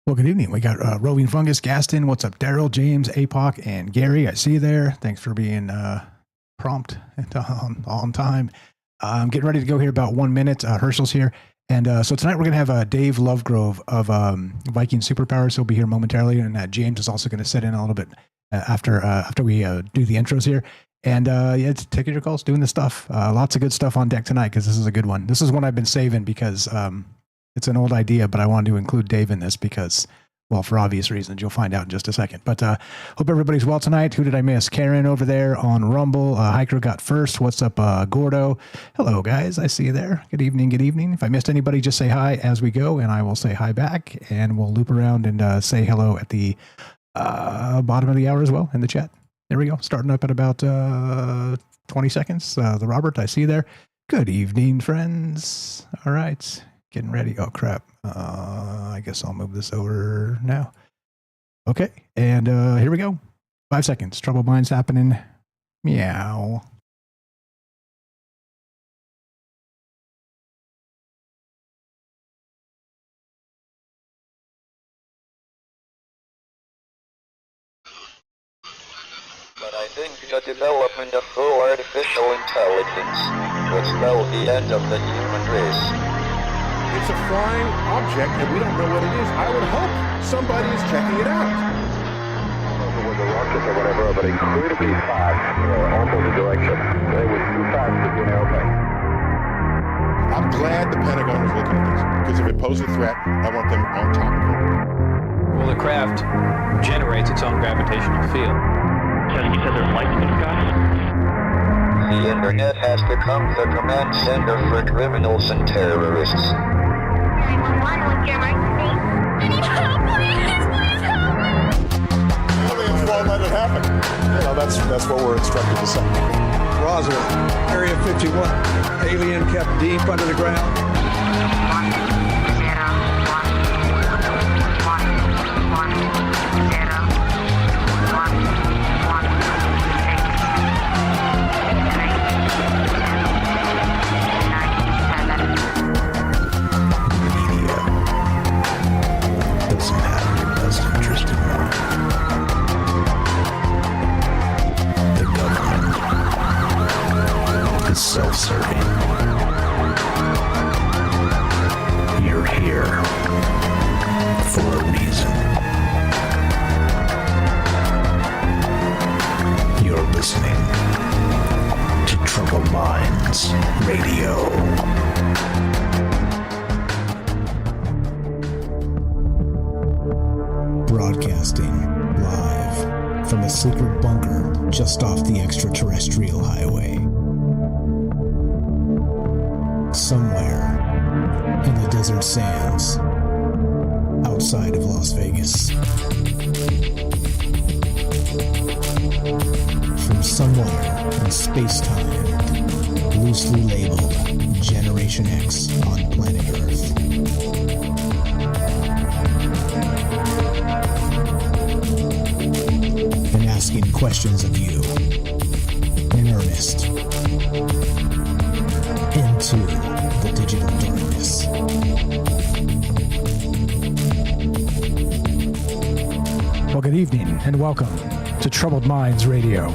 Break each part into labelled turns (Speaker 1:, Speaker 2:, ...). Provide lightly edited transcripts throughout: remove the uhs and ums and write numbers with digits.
Speaker 1: Well, good evening. We got Roving Fungus, Gaston. What's up, Daryl, James, APOC, and Gary? I see you there. Thanks for being prompt and on time. I'm getting ready to go here about 1 minute. Herschel's here. And so tonight we're going to have Dave Lovegrove of Viking Superpowers. He'll be here momentarily. And James is also going to sit in a little bit after we do the intros here. And yeah, taking your calls, doing the stuff. Lots of good stuff on deck tonight because this is a good one. This is one I've been saving because it's an old idea, but I wanted to include Dave in this because, well, for obvious reasons. You'll find out in just a second. But hope everybody's well tonight. Who did I miss? Karen over there on Rumble. Hiker got first. What's up, Gordo? Hello, guys. I see you there. Good evening. Good evening. If I missed anybody, just say hi as we go, and I will say hi back, and we'll loop around and say hello at the bottom of the hour as well in the chat. There we go. Starting up at about 20 seconds. The Robert, I see you there. Good evening, friends. All right. Getting ready. Oh, crap. I guess I'll move this over now. Okay. And here we go. 5 seconds. Troubled minds happening. Meow.
Speaker 2: But I think the development of full artificial intelligence will spell the end of the human race.
Speaker 3: It's a flying object, and we don't know what it is. I would hope somebody is checking it out.
Speaker 4: I don't know if it was a rocket or whatever, but it cleared to be fast, opposite direction. It was too fast to be an airplane.
Speaker 3: I'm glad the Pentagon is looking at this, because if it poses a threat, I want them on top of it.
Speaker 5: Well, the craft generates its own gravitational field.
Speaker 6: You said there's lights in the sky?
Speaker 2: The internet has become the command center for criminals and terrorists.
Speaker 7: 911, what's your emergency? I need help, please help me!
Speaker 3: Aliens won't let it happen. You know, that's what we're instructed to say.
Speaker 8: Roswell, Area 51. Alien kept deep under the ground.
Speaker 7: 1, 0, 1, 1, 1, 0, 1, 1, 6, 7.
Speaker 1: Self-serving. You're here for a reason. You're listening to Troubled Minds Radio. Broadcasting live from a secret bunker just off the extraterrestrial highway. Somewhere in the desert sands outside of Las Vegas. From somewhere in space-time, loosely labeled Generation X on planet Earth. And asking questions of you in earnest. Into the digital darkness. Well, good evening and welcome to Troubled Minds Radio.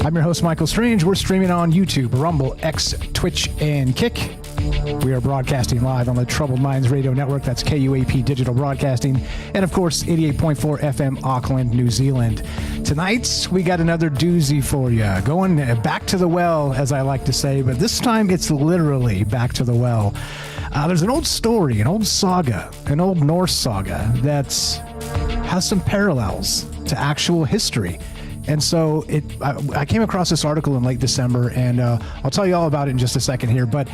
Speaker 1: I'm your host, Michael Strange. We're streaming on YouTube, Rumble, X, Twitch, and Kick. We are broadcasting live on the Troubled Minds Radio Network. That's KUAP Digital Broadcasting. And, of course, 88.4 FM, Auckland, New Zealand. Tonight, we got another doozy for you. Going back to the well, as I like to say, but this time it's literally back to the well. There's an old story, an old saga, an old Norse saga that has some parallels to actual history. And so I came across this article in late December, and I'll tell you all about it in just a second here. But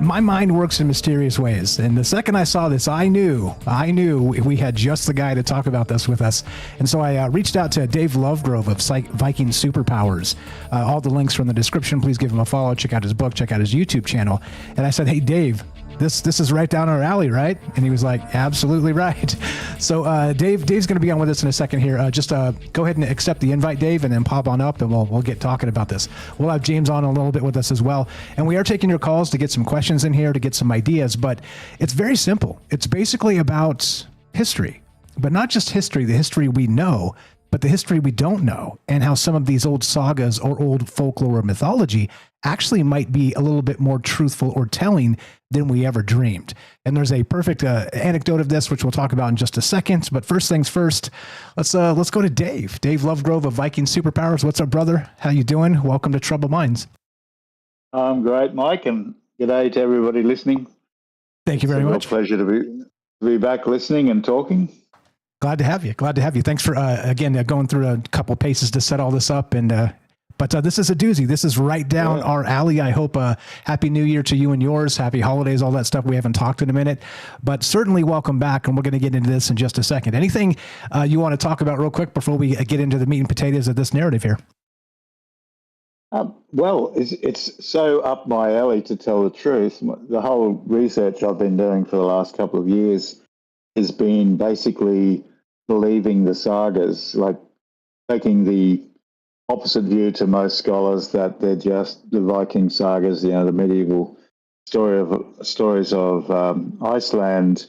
Speaker 1: my mind works in mysterious ways. And the second I saw this, I knew we had just the guy to talk about this with us. And so I reached out to Dave Lovegrove of Viking Superpowers. All the links from the description. Please give him a follow. Check out his book. Check out his YouTube channel. And I said, hey, Dave, this is right down our alley, right? And he was like, absolutely right. So Dave's going to be on with us in a second here. Just go ahead and accept the invite, Dave, and then pop on up, and we'll get talking about this. We'll have James on a little bit with us as well. And we are taking your calls to get some questions in here, to get some ideas, but it's very simple. It's basically about history, but not just history, the history we know, but the history we don't know, and how some of these old sagas or old folklore or mythology actually might be a little bit more truthful or telling than we ever dreamed. And there's a perfect anecdote of this, which we'll talk about in just a second. But first things first, let's go to Dave. Dave Lovegrove of Viking Superpowers. What's up, brother? How you doing? Welcome to Troubled Minds.
Speaker 9: I'm great, Mike, and good day to everybody listening.
Speaker 1: Thank you very much.
Speaker 9: It's a real pleasure to be back listening and talking.
Speaker 1: Glad to have you. Glad to have you. Thanks for, again, going through a couple paces to set all this up. And but this is a doozy. This is right down our alley. I hope Happy New Year to you and yours. Happy holidays, all that stuff. We haven't talked in a minute. But certainly welcome back, and we're going to get into this in just a second. Anything you want to talk about real quick before we get into the meat and potatoes of this narrative here?
Speaker 9: Well, it's so up my alley, to tell the truth. The whole research I've been doing for the last couple of years has been basically believing the sagas, like taking the opposite view to most scholars that they're just the Viking sagas, the medieval stories of Iceland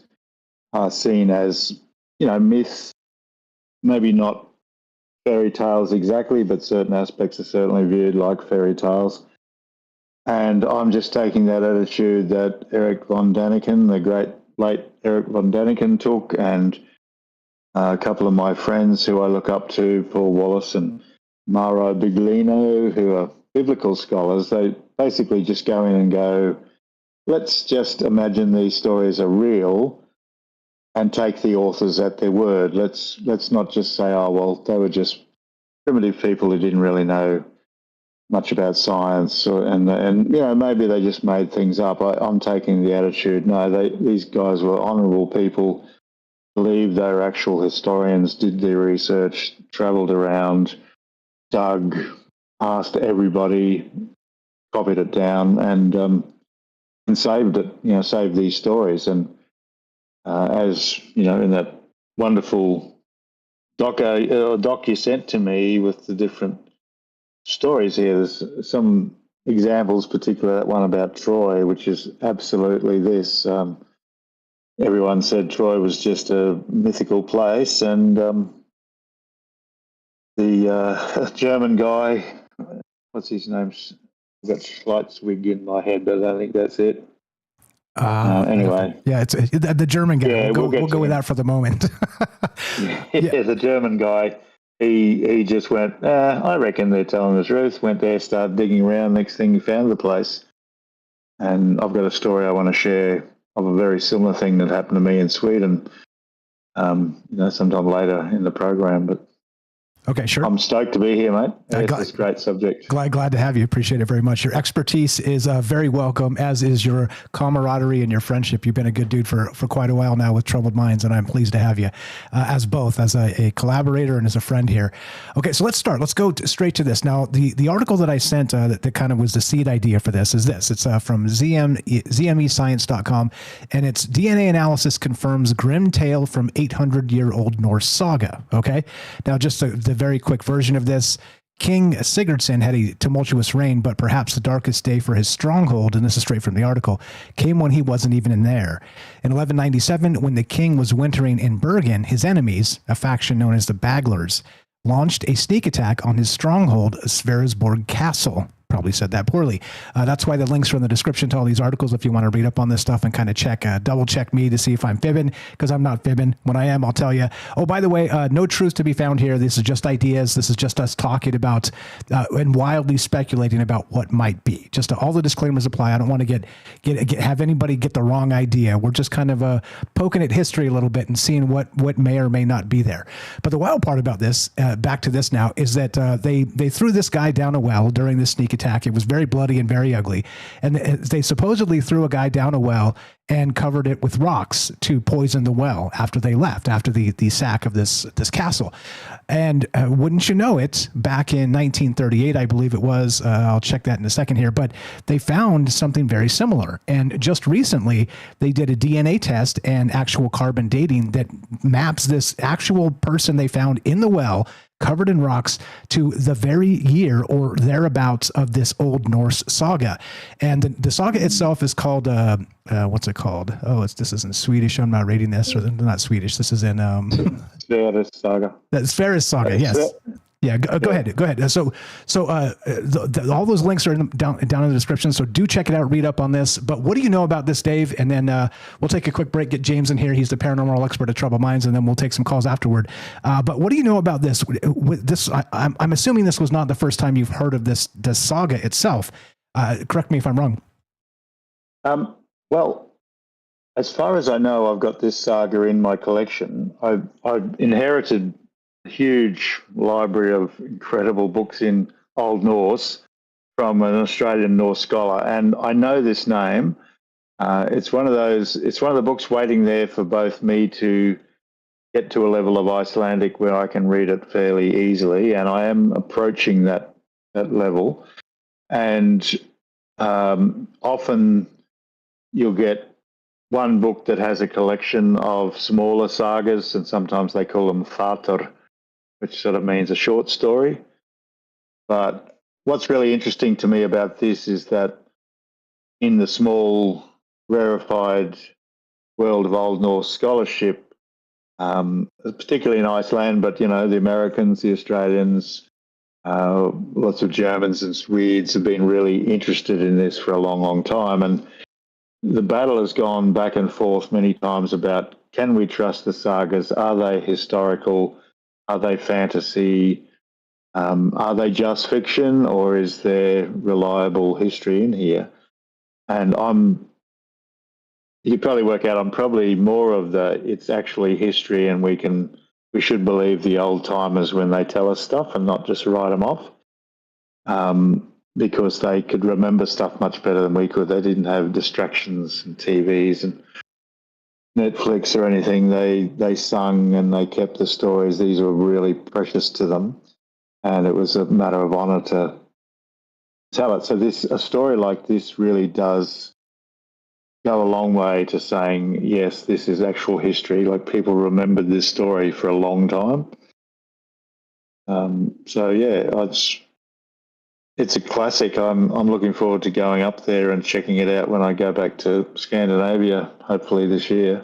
Speaker 9: are seen as, myths, maybe not fairy tales exactly, but certain aspects are certainly viewed like fairy tales. And I'm just taking that attitude that Eric von Daniken, the great late Eric von Daniken, took, and a couple of my friends who I look up to, Paul Wallace and Mauro Biglino, who are biblical scholars. They basically just go in and go, let's just imagine these stories are real and take the authors at their word. Let's not just say, oh, well, they were just primitive people who didn't really know much about science, and maybe they just made things up. I'm taking the attitude, no, these guys were honourable people, believed they were actual historians, did their research, travelled around, dug, asked everybody, copied it down, and saved it. Saved these stories. And as in that wonderful doc you sent to me with the different stories here, there's some examples, particularly that one about Troy, which is absolutely this. Everyone said Troy was just a mythical place, and the German guy, what's his name? I've got Schleitzwig in my head, but I don't think that's it. Anyway.
Speaker 1: Yeah, it's the German guy.
Speaker 9: Yeah,
Speaker 1: we'll go with that for the moment.
Speaker 9: Yeah, the German guy, he just went, I reckon they're telling the truth, went there, started digging around, next thing he found the place. And I've got a story I want to share of a very similar thing that happened to me in Sweden, sometime later in the program. But
Speaker 1: okay, sure.
Speaker 9: I'm stoked to be here, mate. It's a great subject.
Speaker 1: Glad to have you. Appreciate it very much. Your expertise is very welcome, as is your camaraderie and your friendship. You've been a good dude for quite a while now with Troubled Minds, and I'm pleased to have you as both, as a collaborator and as a friend here. Okay, so let's start. Let's go straight to this. Now, the article that I sent that kind of was the seed idea for this is this. It's from ZMEScience.com, and it's DNA analysis confirms grim tale from 800-year-old Norse saga. Okay, now just the very quick version of this. King Sigurdsson had a tumultuous reign, but perhaps the darkest day for his stronghold, and this is straight from the article, came when he wasn't even in there. In 1197, when the king was wintering in Bergen, his enemies, a faction known as the Baglers, launched a sneak attack on his stronghold, Sverresborg Castle. Probably said that poorly. That's why the links are in the description to all these articles if you want to read up on this stuff and kind of double check me to see if I'm fibbing, because I'm not fibbing. When I am, I'll tell you. Oh, by the way, no truth to be found here. This is just ideas. This is just us talking about and wildly speculating about what might be. Just all the disclaimers apply. I don't want to have anybody get the wrong idea. We're just kind of poking at history a little bit and seeing what may or may not be there. But the wild part about this, back to this now, is that they threw this guy down a well during this sneak attack. It was very bloody and very ugly. And they supposedly threw a guy down a well and covered it with rocks to poison the well after they left, after the sack of this castle. And wouldn't you know it, back in 1938, I believe it was, I'll check that in a second here, but they found something very similar. And just recently, they did a DNA test and actual carbon dating that maps this actual person they found in the well covered in rocks to the very year or thereabouts of this Old Norse saga. And the saga itself is called, what's it called? Oh, this is in Swedish. I'm not reading this, or not Swedish. This is in
Speaker 9: Sverris saga.
Speaker 1: That's Sverris saga. Yes. Yeah, go ahead. Go ahead. So all those links are down in the description. So do check it out, read up on this. But what do you know about this, Dave? And then we'll take a quick break, get James in here. He's the paranormal expert at Troubled Minds, and then we'll take some calls afterward. But what do you know about this? With this, I'm assuming this was not the first time you've heard of this saga itself. Correct me if I'm wrong.
Speaker 9: Well, as far as I know, I've got this saga in my collection. I've inherited a huge library of incredible books in Old Norse from an Australian Norse scholar, and I know this name. It's one of the books waiting there for both me to get to a level of Icelandic where I can read it fairly easily, and I am approaching that level. And often you'll get one book that has a collection of smaller sagas, and sometimes they call them fatar, which sort of means a short story. But what's really interesting to me about this is that in the small, rarefied world of Old Norse scholarship, particularly in Iceland, but, the Americans, the Australians, lots of Germans and Swedes have been really interested in this for a long, long time. And the battle has gone back and forth many times about, can we trust the sagas? Are they historical? Are they fantasy? Are they just fiction, or is there reliable history in here? And you probably work out I'm probably more of it's actually history, and we should believe the old timers when they tell us stuff and not just write them off, because they could remember stuff much better than we could. They didn't have distractions and TVs and Netflix or anything. They sung and they kept the stories. These were really precious to them, and it was a matter of honor to tell it. So a story like this really does go a long way to saying, yes, this is actual history. Like, people remembered this story for a long time. So yeah, it's a classic. I'm looking forward to going up there and checking it out when I go back to Scandinavia, hopefully this year.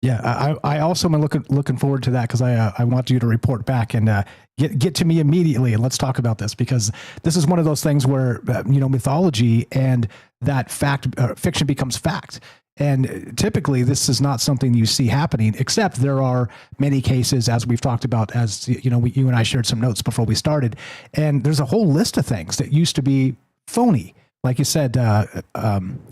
Speaker 1: Yeah, I also am looking forward to that, because I want you to report back and get to me immediately, and let's talk about this, because this is one of those things where mythology and that fiction becomes fact. And typically this is not something you see happening, except there are many cases, as we've talked about, as you and I shared some notes before we started, and there's a whole list of things that used to be phony. Like you said, I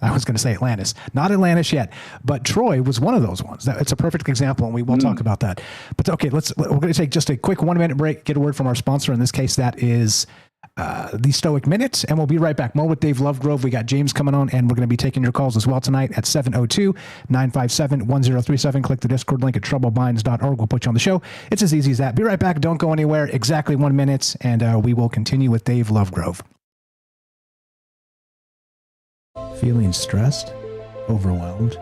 Speaker 1: was going to say Atlantis, not Atlantis yet, but Troy was one of those ones. It's a perfect example, and we will talk about that. But okay, we're going to take just a quick 1 minute break, get a word from our sponsor. In this case, that is the Stoic Minute, and we'll be right back. More with Dave Lovegrove. We got James coming on, and we're going to be taking your calls as well tonight at 702-957-1037. Click the Discord link at troubledminds.org. We'll put you on the show. It's as easy as that. Be right back. Don't go anywhere. Exactly 1 minute, and we will continue with Dave Lovegrove. Feeling stressed? Overwhelmed?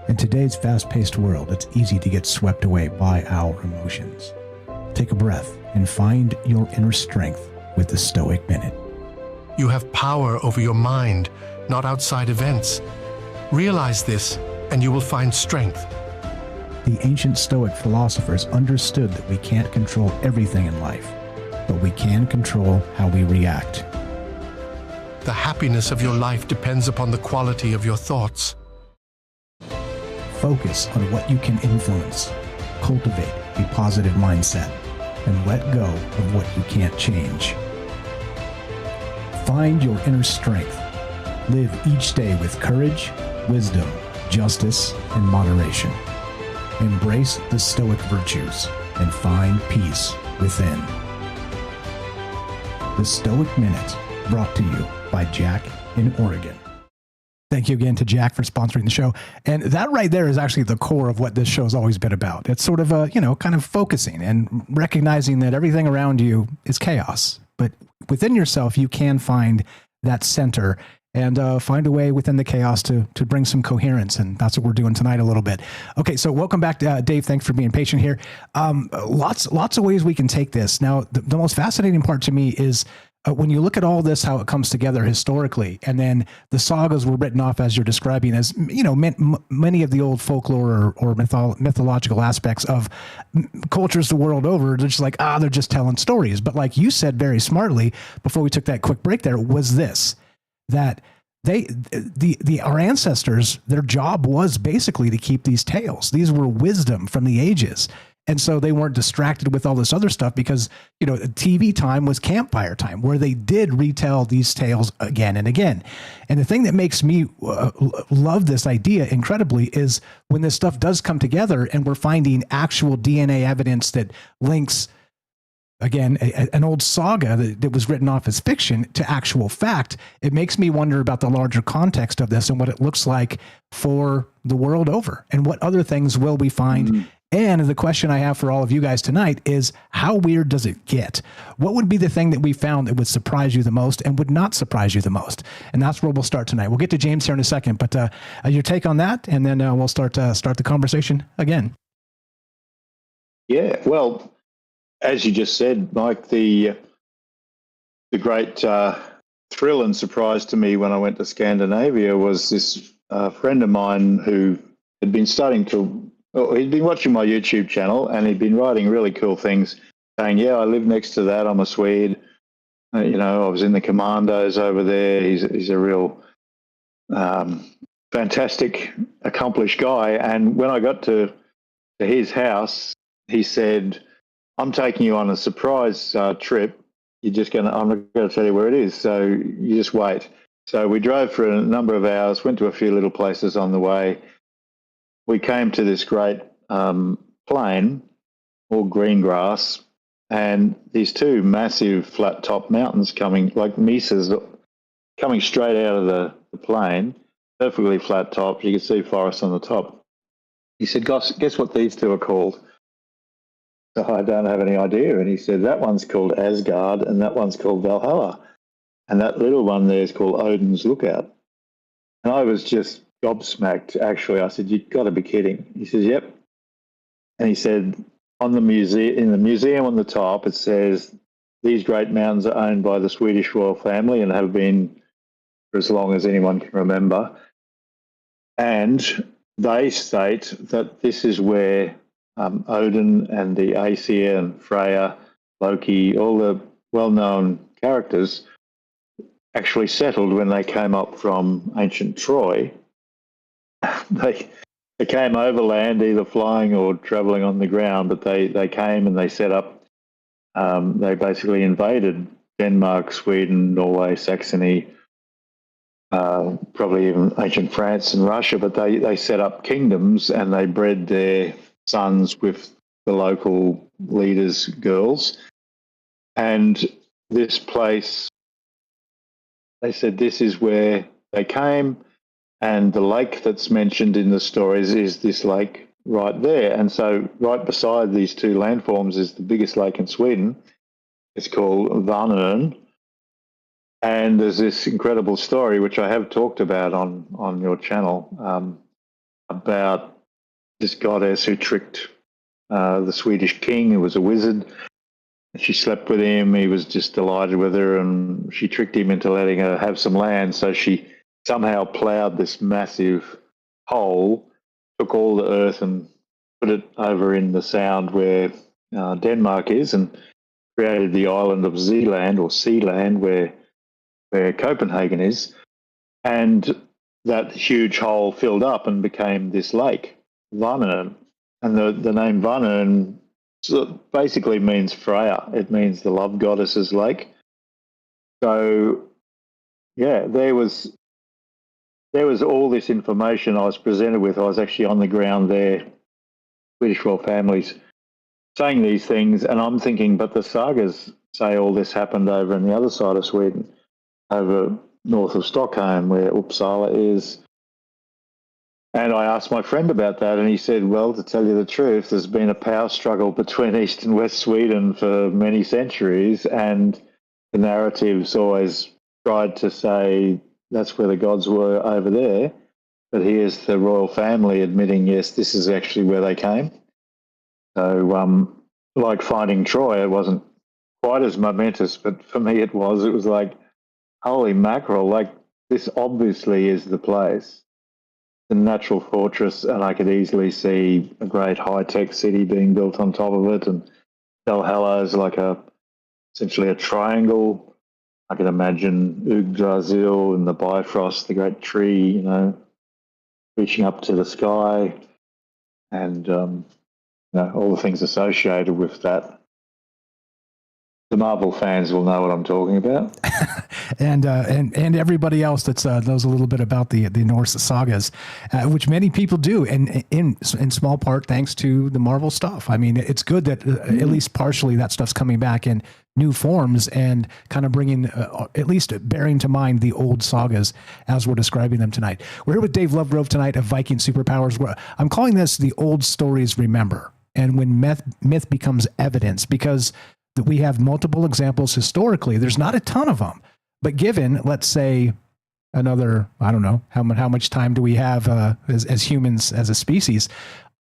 Speaker 1: In today's fast-paced world, it's easy to get swept away by our emotions. Take a breath and find your inner strength with the Stoic Minute.
Speaker 10: You have power over your mind, not outside events. Realize this, and you will find strength.
Speaker 1: The ancient Stoic philosophers understood that we can't control everything in life, but we can control how we react.
Speaker 10: The happiness of your life depends upon the quality of your thoughts.
Speaker 1: Focus on what you can influence. Cultivate a positive mindset and let go of what you can't change. Find your inner strength. Live each day with courage, wisdom, justice, and moderation. Embrace the Stoic virtues and find peace within. The Stoic Minute, brought to you by Jack in Oregon. Thank you again to Jack for sponsoring the show. And that right there is actually the core of what this show has always been about. It's sort of kind of focusing and recognizing that everything around you is chaos, but within yourself, you can find that center and find a way within the chaos to bring some coherence. And that's what we're doing tonight a little bit. Okay, so welcome back, Dave. Thanks for being patient here. Lots of ways we can take this. Now, the most fascinating part to me is when you look at all this, how it comes together historically, and then the sagas were written off as you're describing as, many of the old folklore or mythological aspects of cultures the world over. They're just like, they're just telling stories. But like you said very smartly before we took that quick break there, was this, that our ancestors, their job was basically to keep these tales. These were wisdom from the ages. And so they weren't distracted with all this other stuff because, TV time was campfire time where they did retell these tales again and again. And the thing that makes me love this idea incredibly is when this stuff does come together and we're finding actual DNA evidence that links, again, an old saga that was written off as fiction to actual fact. It makes me wonder about the larger context of this and what it looks like for the world over and what other things will we find. Mm-hmm. And the question I have for all of you guys tonight is, how weird does it get? What would be the thing that we found that would surprise you the most and would not surprise you the most? And that's where we'll start tonight. We'll get to James here in a second, but your take on that, and then we'll start the conversation again.
Speaker 9: Yeah, well, as you just said, Mike, the great thrill and surprise to me when I went to Scandinavia was this friend of mine who had been he'd been watching my YouTube channel and he'd been writing really cool things, saying, I live next to that. I'm a Swede. I was in the commandos over there. He's a real fantastic, accomplished guy. And when I got to his house, he said, I'm taking you on a surprise trip. I'm not going to tell you where it is. So you just wait. So we drove for a number of hours, went to a few little places on the way. We came to this great plain, all green grass, and these two massive flat-top mountains coming, like mesas, coming straight out of the plain, perfectly flat top. You could see forest on the top. He said, guess what these two are called? So I don't have any idea. And he said, that one's called Asgard and that one's called Valhalla. And that little one there is called Odin's Lookout. And I was just gobsmacked, actually. I said, you've got to be kidding. He says, yep. And he said, in the museum on the top, it says, these great mountains are owned by the Swedish royal family and have been for as long as anyone can remember. And they state that this is where Odin and the Aesir and Freya, Loki, all the well-known characters actually settled when they came up from ancient Troy. They came overland, either flying or traveling on the ground, but they came and they set up, they basically invaded Denmark, Sweden, Norway, Saxony, probably even ancient France and Russia, but they set up kingdoms and they bred their sons with the local leaders' girls. And this place, they said this is where they came, and the lake that's mentioned in the stories is this lake right there. And so right beside these two landforms is the biggest lake in Sweden. It's called Vänern. And there's this incredible story, which I have talked about on your channel, about this goddess who tricked the Swedish king, who was a wizard. She slept with him. He was just delighted with her, and she tricked him into letting her have some land. So she somehow ploughed this massive hole, took all the earth and put it over in the sound where Denmark is, and created the island of Zealand or Sealand where Copenhagen is. And that huge hole filled up and became this lake, Vänern. And the name Vänern basically means Freya. It means the love goddess's lake. So, yeah, there was all this information I was presented with. I was actually on the ground there, Swedish royal families saying these things, and I'm thinking, but the sagas say all this happened over on the other side of Sweden, over north of Stockholm, where Uppsala is. And I asked my friend about that, and he said, well, to tell you the truth, there's been a power struggle between East and West Sweden for many centuries, and the narratives always tried to say that's where the gods were over there. But here's the royal family admitting, yes, this is actually where they came. So, like finding Troy, it wasn't quite as momentous, but for me it was. It was like, holy mackerel, like this obviously is the place. The natural fortress, and I could easily see a great high-tech city being built on top of it, and Valhalla is like essentially a triangle. I can imagine Yggdrasil and the Bifrost, the great tree, reaching up to the sky, and all the things associated with that. The Marvel fans will know what I'm talking about,
Speaker 1: and everybody else that knows a little bit about the Norse sagas, which many people do, and in small part thanks to the Marvel stuff. I mean, it's good that at least partially that stuff's coming back in new forms and kind of bringing, at least bearing to mind the old sagas as we're describing them tonight. We're here with Dave Lovegrove tonight of Viking Superpowers. I'm calling this the old stories remember, and when myth becomes evidence, because that we have multiple examples historically. There's not a ton of them, but given, let's say, another, I don't know, how much time do we have as humans, as a species?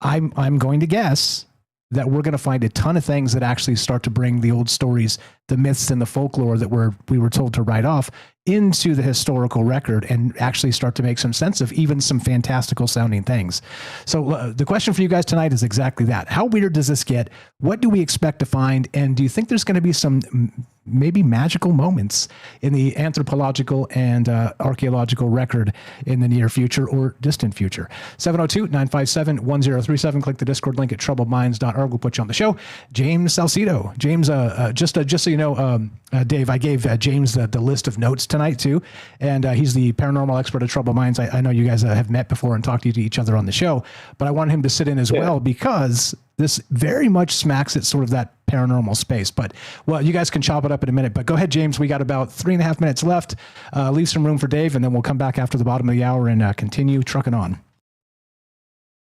Speaker 1: I'm going to guess that we're going to find a ton of things that actually start to bring the old stories, the myths and the folklore that we were told to write off into the historical record and actually start to make some sense of even some fantastical sounding things. So the question for you guys tonight is exactly that. How weird does this get? What do we expect to find? And do you think there's going to be some maybe magical moments in the anthropological and archaeological record in the near future or distant future? 702-957-1037. Click the Discord link at troubledminds.org. We'll put you on the show. James Salcido. James, just so you know, Dave, I gave James the list of notes tonight too, and he's the paranormal expert at Troubled Minds. I know you guys have met before and talked to each other on the show, but I want him to sit in as well because this very much smacks at sort of that paranormal space. But well, you guys can chop it up in a minute. But go ahead, James. We got about 3.5 minutes left. Leave some room for Dave, and then we'll come back after the bottom of the hour and continue trucking on.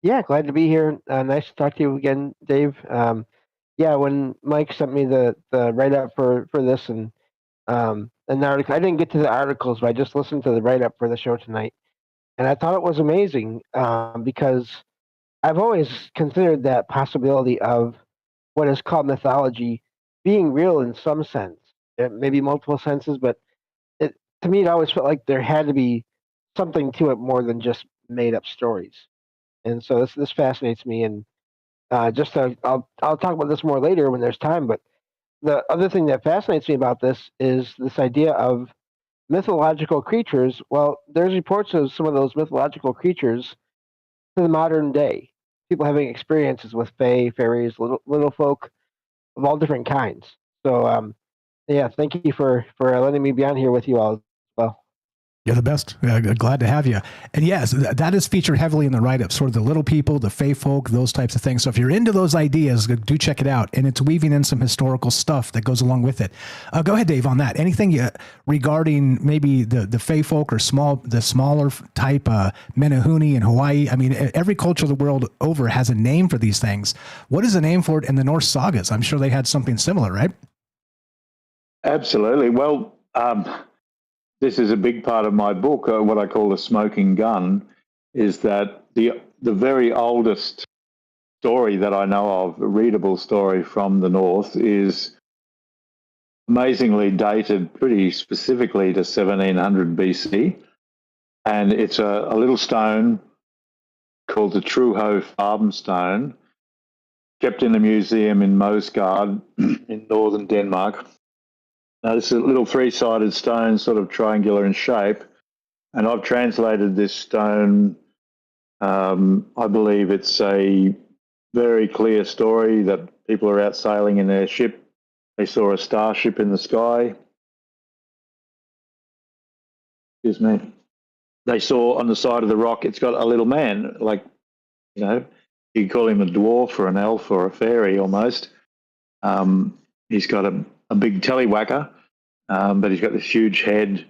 Speaker 11: Yeah, glad to be here. Nice to talk to you again, Dave. Yeah, when Mike sent me the write-up for this and an article, I didn't get to the articles, but I just listened to the write-up for the show tonight, and I thought it was amazing because I've always considered that possibility of what is called mythology being real in some sense, maybe multiple senses, but to me it always felt like there had to be something to it more than just made-up stories, and so this fascinates me. And I'll talk about this more later when there's time, but the other thing that fascinates me about this is this idea of mythological creatures. Well, there's reports of some of those mythological creatures to the modern day. People having experiences with fae, fairies, little folk of all different kinds. So, yeah, thank you for letting me be on here with you all as well.
Speaker 1: You're the best. Glad to have you. And yes, that is featured heavily in the write-up, sort of the little people, the fae folk, those types of things. So if you're into those ideas, do check it out. And it's weaving in some historical stuff that goes along with it. Go ahead, Dave, on that. Anything regarding maybe the fae folk or the smaller type, Menehune in Hawaii? I mean, every culture the world over has a name for these things. What is the name for it in the Norse sagas? I'm sure they had something similar, right?
Speaker 9: Absolutely. Well, this is a big part of my book. What I call the smoking gun is that the very oldest story that I know of, a readable story from the North, is amazingly dated pretty specifically to 1700 BC. And it's a little stone called the Truho Farm Stone, kept in a museum in Mosgard in northern Denmark. Now, this is a little three-sided stone, sort of triangular in shape, and I've translated this stone. I believe it's a very clear story that people are out sailing in their ship. They saw a starship in the sky. Excuse me. They saw on the side of the rock, it's got a little man, like, you could call him a dwarf or an elf or a fairy almost. He's got a big tellywhacker, but he's got this huge head.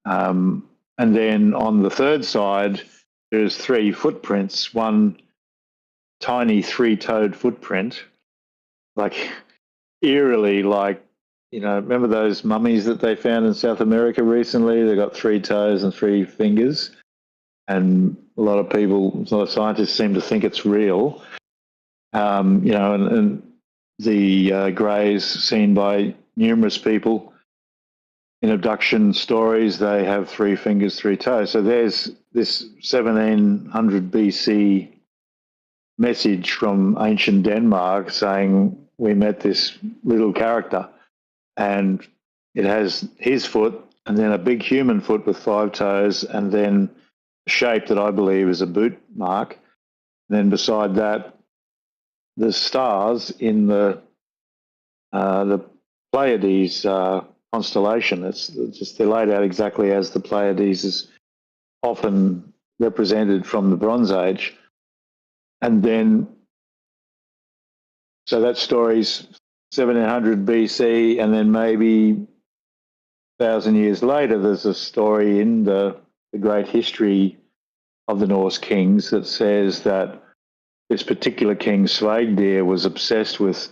Speaker 9: And then on the third side, there's 3 footprints, one tiny 3-toed footprint, like eerily like remember those mummies that they found in South America recently? They got 3 toes and 3 fingers. And a lot of scientists seem to think it's real. And the greys seen by numerous people in abduction stories, they have 3 fingers, 3 toes. So there's this 1700 BC message from ancient Denmark saying we met this little character, and it has his foot and then a big human foot with 5 toes, and then a shape that I believe is a boot mark. And then beside that, the stars in the Pleiades constellation. It's just they're laid out exactly as the Pleiades is often represented from the Bronze Age. And then, so that story's 1700 BC, and then maybe 1,000 years later, there's a story in the great history of the Norse kings that says that this particular king, Svagdir, was obsessed with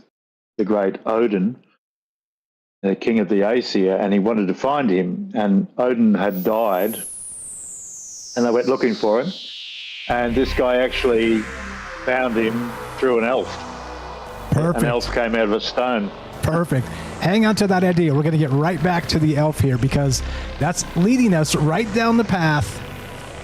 Speaker 9: the great Odin, the king of the Aesir, and he wanted to find him. And Odin had died, and they went looking for him. And this guy actually found him through an elf.
Speaker 1: Perfect.
Speaker 9: An elf came out of a stone.
Speaker 1: Perfect. Hang on to that idea. We're going to get right back to the elf here, because that's leading us right down the path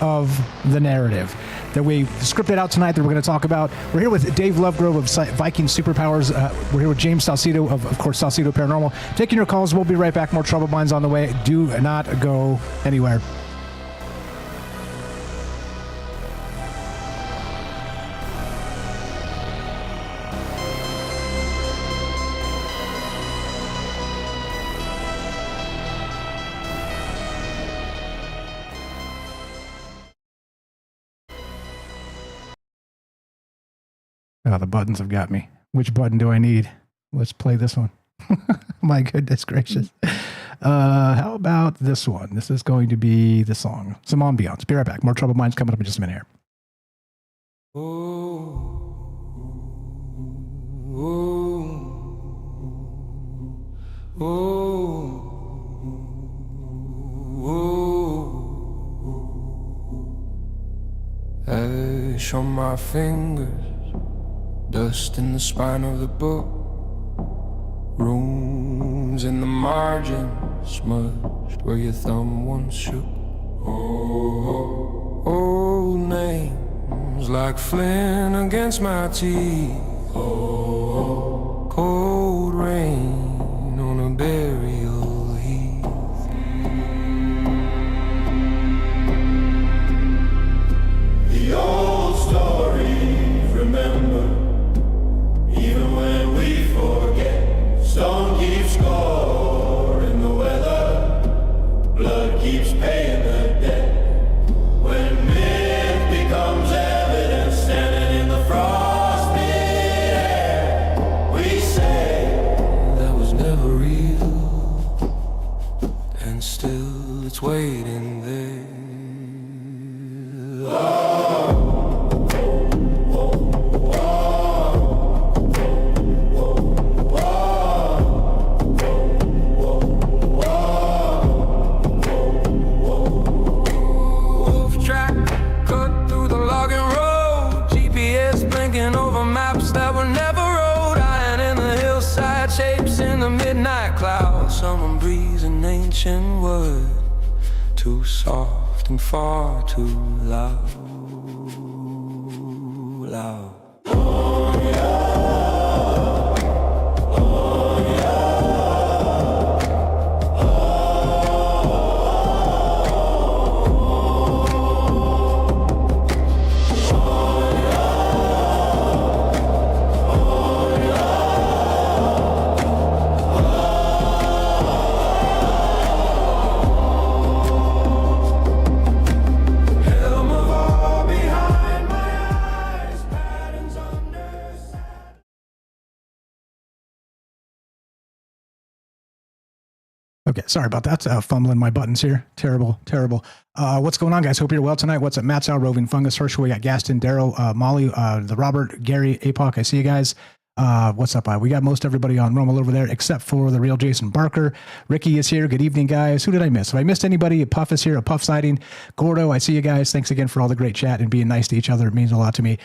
Speaker 1: of the narrative that we scripted out tonight that we're going to talk about. We're here with Dave Lovegrove of Viking Superpowers. We're here with James Salcido of course, Salcido Paranormal. Taking your calls. We'll be right back. More Troubled Minds on the way. Do not go anywhere. Oh, the buttons have got me. Which button do I need? Let's play this one. My goodness gracious. How about this one? This is going to be the song. Some ambiance. Be right back. More Troubled Minds coming up in just a minute here.
Speaker 12: Ash on my fingers, dust in the spine of the book, runes in the margin, smudged where your thumb once shook. Old names like flint against my teeth, cold rain on a burial heath. The old stories, remember, even when we forget. Stone keeps score in the weather, blood keeps paying the debt. When myth becomes evidence, standing in the frostbit air, we say that was never real, and still it's waiting there. Someone breathes an ancient word, too soft and far too loud. Oh yeah, oh
Speaker 1: Okay, sorry about that. Fumbling my buttons here. Terrible. What's going on, guys? Hope you're well tonight. What's up? Matt's out, Roving Fungus, Herschel. We got Gaston, Daryl, Molly, the Robert, Gary, APOC. I see you guys. What's up? We got most everybody on Rommel over there except for the real Jason Barker. Ricky is here. Good evening, guys. Who did I miss? If I missed anybody, a Puff is here, a Puff sighting. Gordo, I see you guys. Thanks again for all the great chat and being nice to each other. It means a lot to me.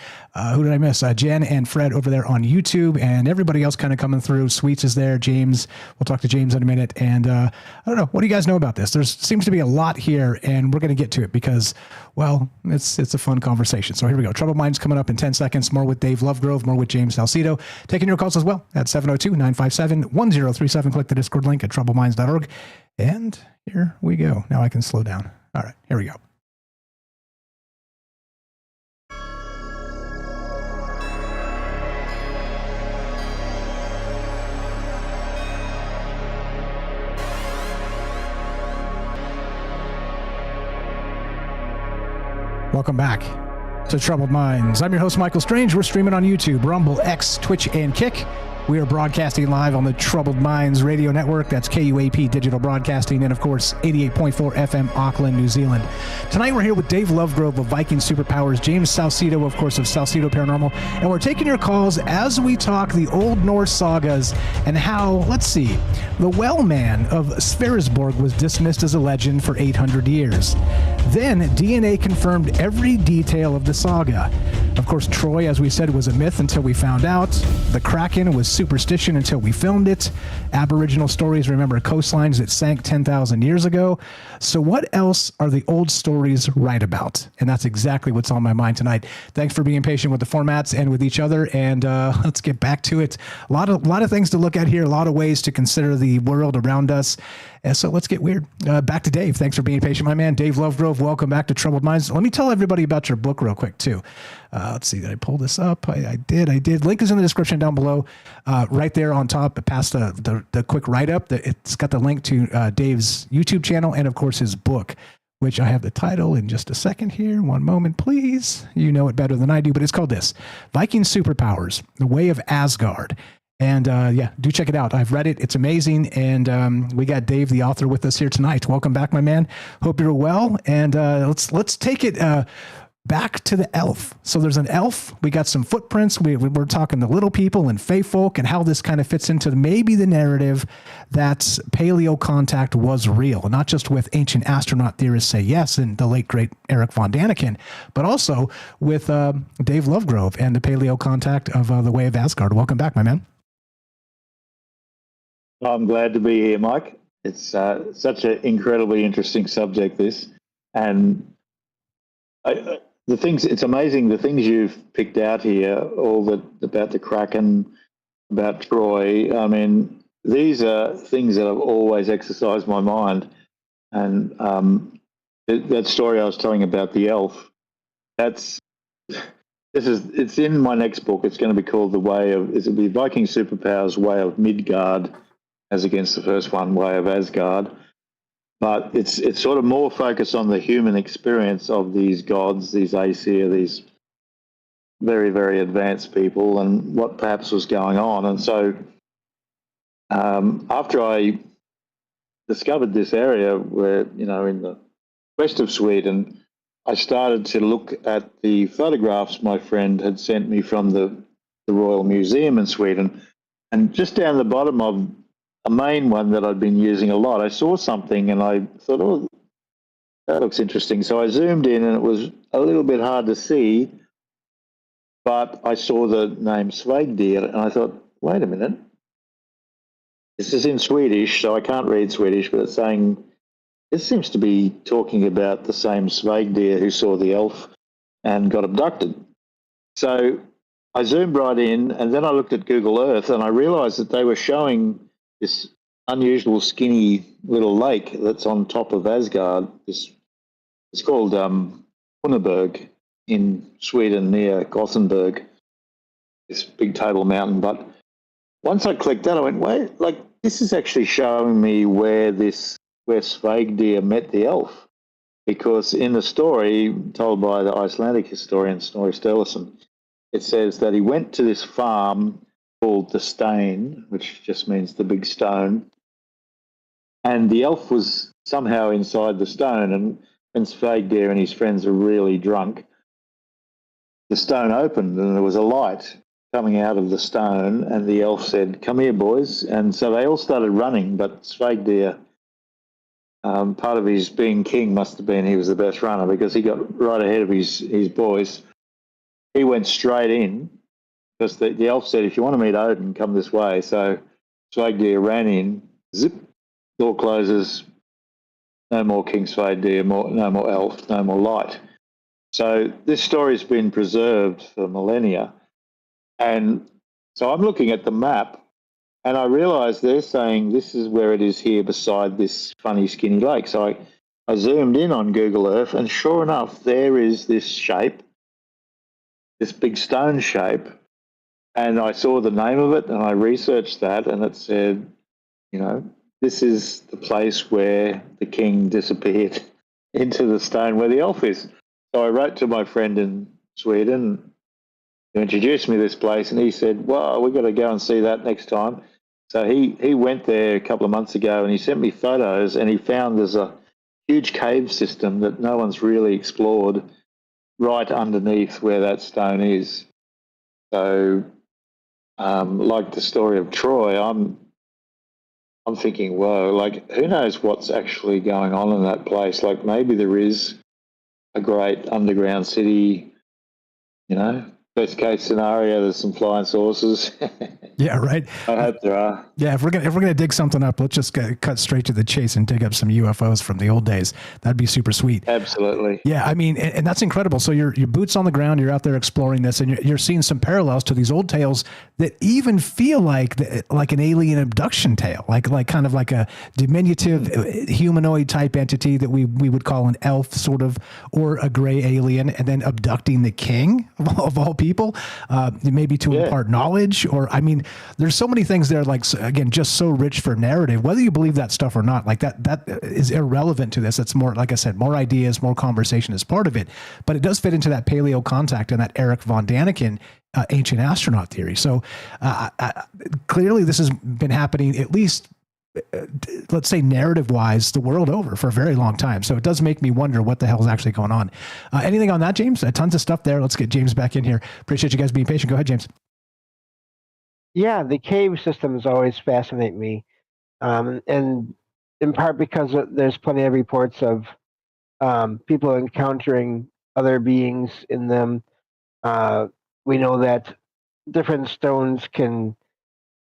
Speaker 1: Who did I miss? Jen and Fred over there on YouTube, and everybody else kind of coming through. Sweets is there. James, we'll talk to James in a minute. And I don't know. What do you guys know about this? There seems to be a lot here, and we're going to get to it because, well, it's a fun conversation. So here we go. Troubled Minds coming up in 10 seconds. More with Dave Lovegrove, more with James Salcedo. Taking your calls as well at 702-957-1037. Click the Discord link at troubledminds.org. And here we go. Now I can slow down. All right, here we go. Welcome back to Troubled Minds. I'm your host, Michael Strange. We're streaming on YouTube, Rumble, X, Twitch, and Kick. We are broadcasting live on the Troubled Minds radio network. That's KUAP Digital Broadcasting, and of course, 88.4 FM, Auckland, New Zealand. Tonight, we're here with Dave Lovegrove of Viking Superpowers, James Salcedo, of course, of Salcedo Paranormal, and we're taking your calls as we talk the Old Norse sagas and how, let's see, the Well Man of Sverresborg was dismissed as a legend for 800 years. Then, DNA confirmed every detail of the saga. Of course, Troy, as we said, was a myth until we found out. The Kraken was superstition until we filmed it. Aboriginal stories remember coastlines that sank 10,000 years ago. So what else are the old stories right about? And that's exactly what's on my mind tonight. Thanks for being patient with the formats and with each other. And let's get back to it. A lot of things to look at here. A lot of ways to consider the world around us. And so let's get weird. Back to Dave. Thanks for being patient, my man. Dave Lovegrove, welcome back to Troubled Minds. Let me tell everybody about your book real quick, too. Let's see. Did I pull this up? I did. Link is in the description down below. Right there on top, past the quick write-up. It's got the link to Dave's YouTube channel and, of course, his book, which I have the title in just a second here. One moment, please. You know it better than I do, but it's called this, Viking Superpowers, The Way of Asgard. And yeah, do check it out. I've read it. It's amazing. And we got Dave, the author, with us here tonight. Welcome back, my man. Hope you're well. And let's take it back to the elf. So there's an elf. We got some footprints. We're talking the little people and fae folk and how this kind of fits into maybe the narrative that paleo contact was real, not just with ancient astronaut theorists say yes and the late great Eric von Daniken, but also with Dave Lovegrove and the paleo contact of The Way of Asgard. Welcome back, my man.
Speaker 9: I'm glad to be here, Mike. It's such an incredibly interesting subject, this. And it's amazing, the things you've picked out here, about the Kraken, about Troy. I mean, these are things that have always exercised my mind. And that story I was telling about the elf, it's in my next book. It's going to be called it'll be Viking Superpowers, Way of Midgard, as against the first one, Way of Asgard. But it's sort of more focused on the human experience of these gods, these Aesir, these very, very advanced people, and what perhaps was going on. And so after I discovered this area where, in the west of Sweden, I started to look at the photographs my friend had sent me from the Royal Museum in Sweden. And just down the bottom of a main one that I'd been using a lot, I saw something and I thought, oh, that looks interesting. So I zoomed in and it was a little bit hard to see, but I saw the name Svagdir and I thought, wait a minute. This is in Swedish, so I can't read Swedish, but it's saying, this seems to be talking about the same Svagdir who saw the elf and got abducted. So I zoomed right in and then I looked at Google Earth and I realized that they were showing this unusual skinny little lake that's on top of Asgard. It's called Hunneberg in Sweden near Gothenburg, this big table mountain. But once I clicked that, I went, wait, this is actually showing me where Svagdir met the elf. Because in the story told by the Icelandic historian Snorri Sturluson, it says that he went to this farm called the Stein, which just means the big stone. And the elf was somehow inside the stone. And when Svagdir and his friends were really drunk, the stone opened and there was a light. coming out of the stone, and the elf said, "Come here, boys." And so they all started running, but Svagdir, part of his being king must have been he was the best runner because he got right ahead of his boys. He went straight in because the elf said, "If you want to meet Odin, come this way." So Svagdir ran in, zip, door closes, no more King Svagdir, no more elf, no more light. So this story's been preserved for millennia. And so I'm looking at the map and I realise they're saying this is where it is here beside this funny skinny lake. So I zoomed in on Google Earth and sure enough, there is this shape, this big stone shape. And I saw the name of it and I researched that and it said, this is the place where the king disappeared into the stone where the elf is. So I wrote to my friend in Sweden to introduce me to this place, and he said, "Well, we've got to go and see that next time." So he went there a couple of months ago, and he sent me photos, and he found there's a huge cave system that no one's really explored right underneath where that stone is. So, like the story of Troy, I'm thinking, whoa, like who knows what's actually going on in that place? Like maybe there is a great underground city, best case scenario, there's some flying saucers.
Speaker 1: Yeah, right.
Speaker 9: I hope there are.
Speaker 1: Yeah, if we're gonna dig something up, let's just cut straight to the chase and dig up some UFOs from the old days. That'd be super sweet.
Speaker 9: Absolutely.
Speaker 1: Yeah, I mean, and that's incredible. So your boots on the ground, you're out there exploring this, and you're seeing some parallels to these old tales that even feel like an alien abduction tale, like kind of like a diminutive humanoid type entity that we would call an elf, sort of, or a gray alien, and then abducting the king of all people, maybe to impart knowledge, or I mean. There's so many things there, like, again, just so rich for narrative, whether you believe that stuff or not, like that is irrelevant to this. It's more, like I said, more ideas, more conversation is part of it, but it does fit into that paleo contact and that Eric von Daniken ancient astronaut theory. So clearly this has been happening at least, let's say narrative wise, the world over for a very long time. So it does make me wonder what the hell is actually going on. Anything on that, James? Tons of stuff there. Let's get James back in here. Appreciate you guys being patient. Go ahead, James.
Speaker 11: Yeah, the cave systems always fascinate me, and in part because there's plenty of reports of people encountering other beings in them. We know that different stones can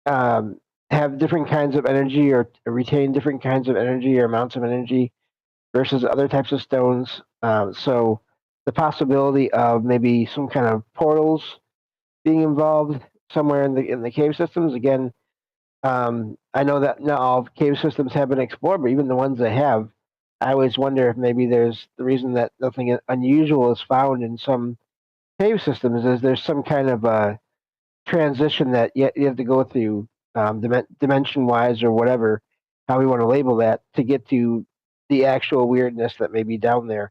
Speaker 11: have different kinds of energy or retain different kinds of energy or amounts of energy versus other types of stones. So the possibility of maybe some kind of portals being involved somewhere in the cave systems. Again, I know that not all cave systems have been explored, but even the ones that have, I always wonder if maybe there's the reason that nothing unusual is found in some cave systems is there's some kind of a transition that you have to go through dimension-wise or whatever, how we want to label that, to get to the actual weirdness that may be down there.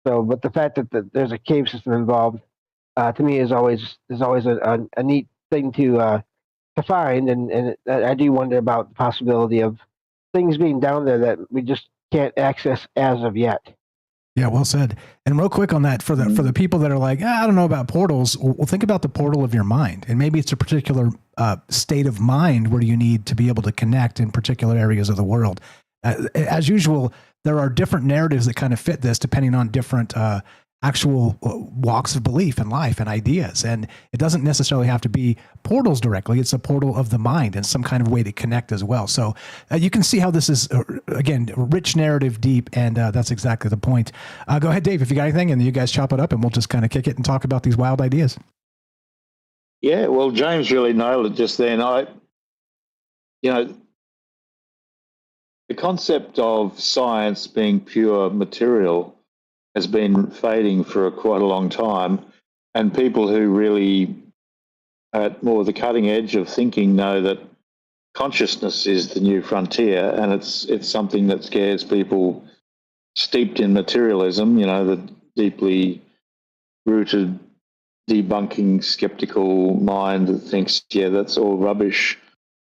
Speaker 11: So, but the fact that there's a cave system involved, to me, is always a neat thing to find, and I do wonder about the possibility of things being down there that we just can't access as of yet.
Speaker 1: Yeah, well said. And real quick on that, for the people that are like, I don't know about portals, well, think about the portal of your mind, and maybe it's a particular state of mind where you need to be able to connect in particular areas of the world. As usual, there are different narratives that kind of fit this depending on different actual walks of belief in life and ideas. And it doesn't necessarily have to be portals directly. It's a portal of the mind and some kind of way to connect as well. So you can see how this is, again, rich narrative, deep, and that's exactly the point. Go ahead, Dave, if you got anything, and you guys chop it up and we'll just kind of kick it and talk about these wild ideas.
Speaker 9: Yeah, well, James really nailed it just then. The concept of science being pure material has been fading for quite a long time, and people who really are at more the cutting edge of thinking know that consciousness is the new frontier, and it's something that scares people steeped in materialism, the deeply rooted, debunking, skeptical mind that thinks, yeah, that's all rubbish.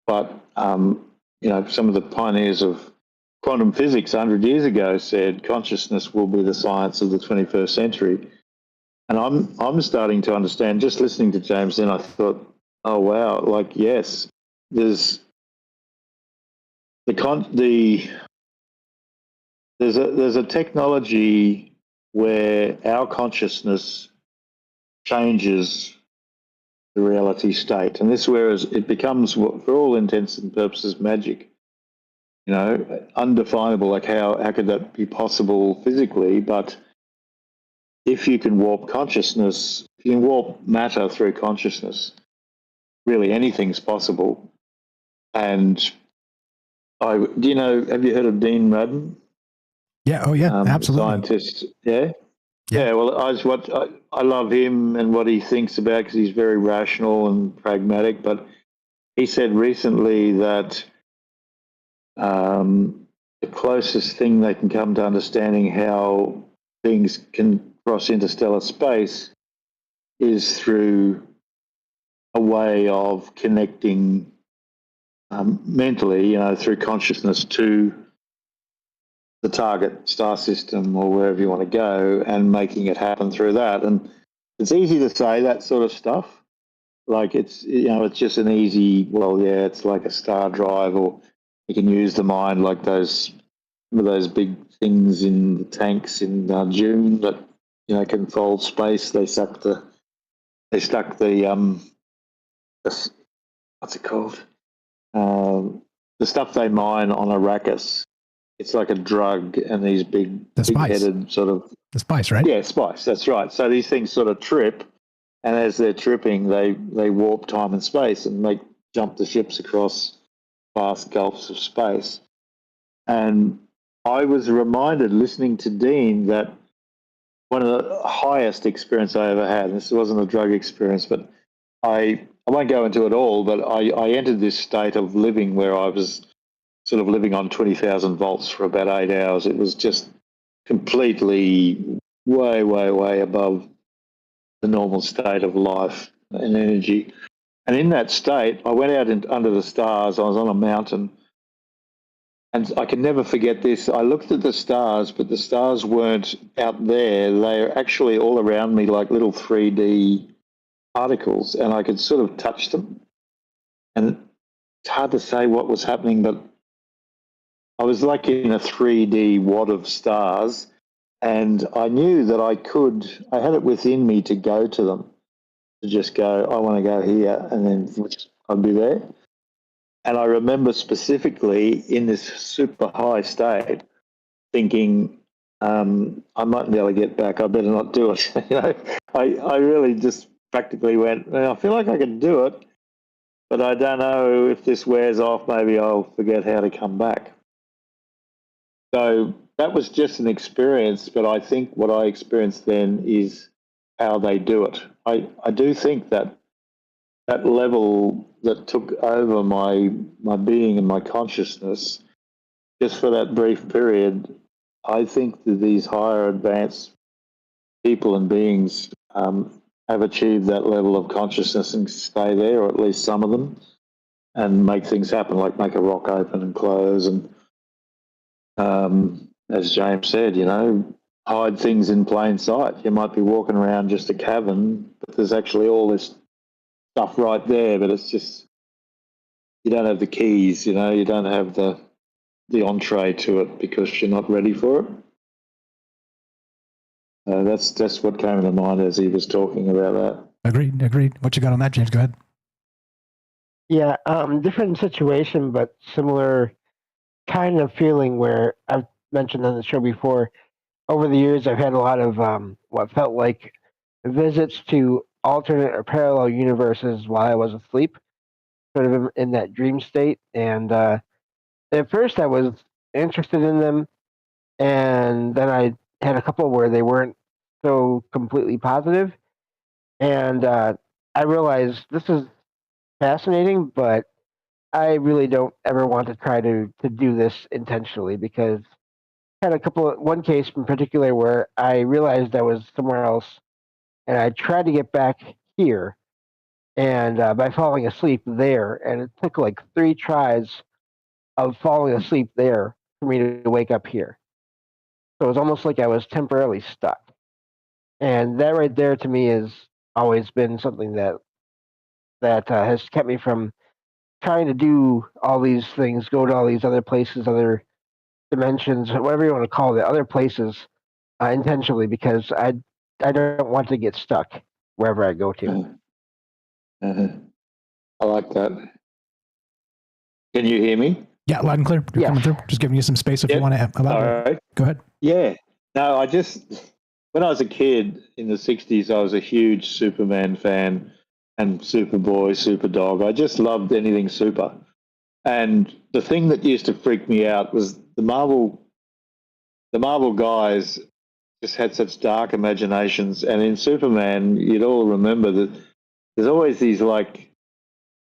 Speaker 9: But, some of the pioneers of quantum physics 100 years ago said consciousness will be the science of the 21st century. And I'm starting to understand, just listening to James then, I thought, Oh wow! Like yes, there's the there's a technology where our consciousness changes the reality state, and this whereas it becomes, for all intents and purposes, magic. You know, undefinable. Like how could that be possible physically? But if you can warp consciousness, if you can warp matter through consciousness, really anything's possible. And do you know? Have you heard of Dean Radin?
Speaker 1: Yeah. Oh, yeah. Absolutely.
Speaker 9: Scientist. Yeah. Yeah. Well, I love him and what he thinks about, because he's very rational and pragmatic. But he said recently that the closest thing they can come to understanding how things can cross interstellar space is through a way of connecting mentally, you know, through consciousness to the target star system or wherever you want to go, and making it happen through that. And it's easy to say that sort of stuff. Like it's, you know, it's just an easy, well, yeah, it's like a star drive, or you can use the mind like those big things in the tanks in June that, you know, can fold space. They stuck the what's it called? The stuff they mine on Arrakis. It's like a drug, and these big-headed sort of...
Speaker 1: The spice, right?
Speaker 9: Yeah, spice, that's right. So these things sort of trip, and as they're tripping, they warp time and space and jump the ships across vast gulfs of space. And I was reminded, listening to Dean, that one of the highest experience I ever had, and this wasn't a drug experience, but I won't go into it all, but I entered this state of living where I was sort of living on 20,000 volts for about 8 hours. It was just completely way, way, way above the normal state of life and energy. And in that state, I went out under the stars. I was on a mountain, and I can never forget this. I looked at the stars, but the stars weren't out there. They're actually all around me like little 3D particles, and I could sort of touch them. And it's hard to say what was happening, but I was like in a 3D wad of stars, and I knew that I had it within me to go to them, to just go, I want to go here, and then I'd be there. And I remember specifically in this super high state thinking, I mightn't be able to get back, I better not do it. You know, I really just practically went, well, I feel like I can do it, but I don't know if this wears off, maybe I'll forget how to come back. So that was just an experience, but I think what I experienced then is how they do it. I do think that level that took over my being and my consciousness, just for that brief period, I think that these higher advanced people and beings have achieved that level of consciousness and stay there, or at least some of them, and make things happen, like make a rock open and close, and as James said, you know, hide things in plain sight. You might be walking around just a cavern, but there's actually all this stuff right there, but it's just, you don't have the keys, you know, you don't have the entree to it because you're not ready for it. That's what came to mind as he was talking about that.
Speaker 1: Agreed. What you got on that, James? Go ahead.
Speaker 11: Yeah, different situation, but similar kind of feeling, where I've mentioned on the show before. Over the years, I've had a lot of what felt like visits to alternate or parallel universes while I was asleep, sort of in that dream state. And at first, I was interested in them, and then I had a couple where they weren't so completely positive. And I realized this is fascinating, but I really don't ever want to try to do this intentionally, because I had one case in particular where I realized I was somewhere else, and I tried to get back here, and by falling asleep there, and it took like 3 tries of falling asleep there for me to wake up here. So it was almost like I was temporarily stuck. And that right there to me has always been something that that has kept me from trying to do all these things, go to all these other places, other dimensions, whatever you want to call it, other places intentionally, because I don't want to get stuck wherever I go to.
Speaker 9: I like that. Can you hear me?
Speaker 1: Yeah, loud and clear. You're
Speaker 11: Yes.
Speaker 1: coming through. Just giving you some space if you want to elaborate.
Speaker 9: All right.
Speaker 1: Go ahead.
Speaker 9: Yeah. No, when I was a kid in the 60s, I was a huge Superman fan and Superboy, Superdog. I just loved anything super. And the thing that used to freak me out was the Marvel guys just had such dark imaginations. And in Superman, you'd all remember that there's always these like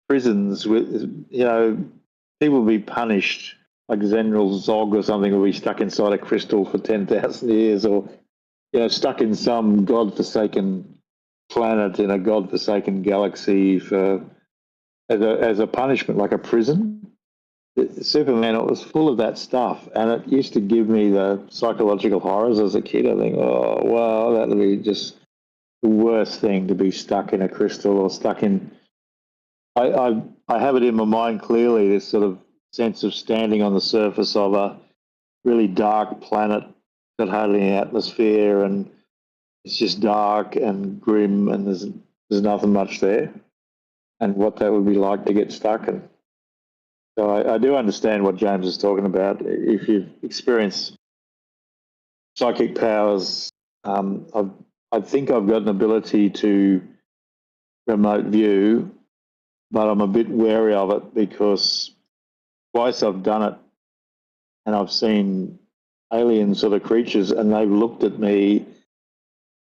Speaker 9: prisons with, people be punished, like General Zog or something will be stuck inside a crystal for 10,000 years, or stuck in some godforsaken planet in a godforsaken galaxy as a punishment, like a prison. Superman, it was full of that stuff, and it used to give me the psychological horrors as a kid. I think, oh wow, that would be just the worst thing, to be stuck in a crystal or stuck in. I have it in my mind clearly, this sort of sense of standing on the surface of a really dark planet, got hardly any atmosphere, and it's just dark and grim, and there's nothing much there, and what that would be like to get stuck. And so I do understand what James is talking about. If you've experienced psychic powers, I think I've got an ability to remote view, but I'm a bit wary of it because twice I've done it and I've seen alien sort of creatures, and they've looked at me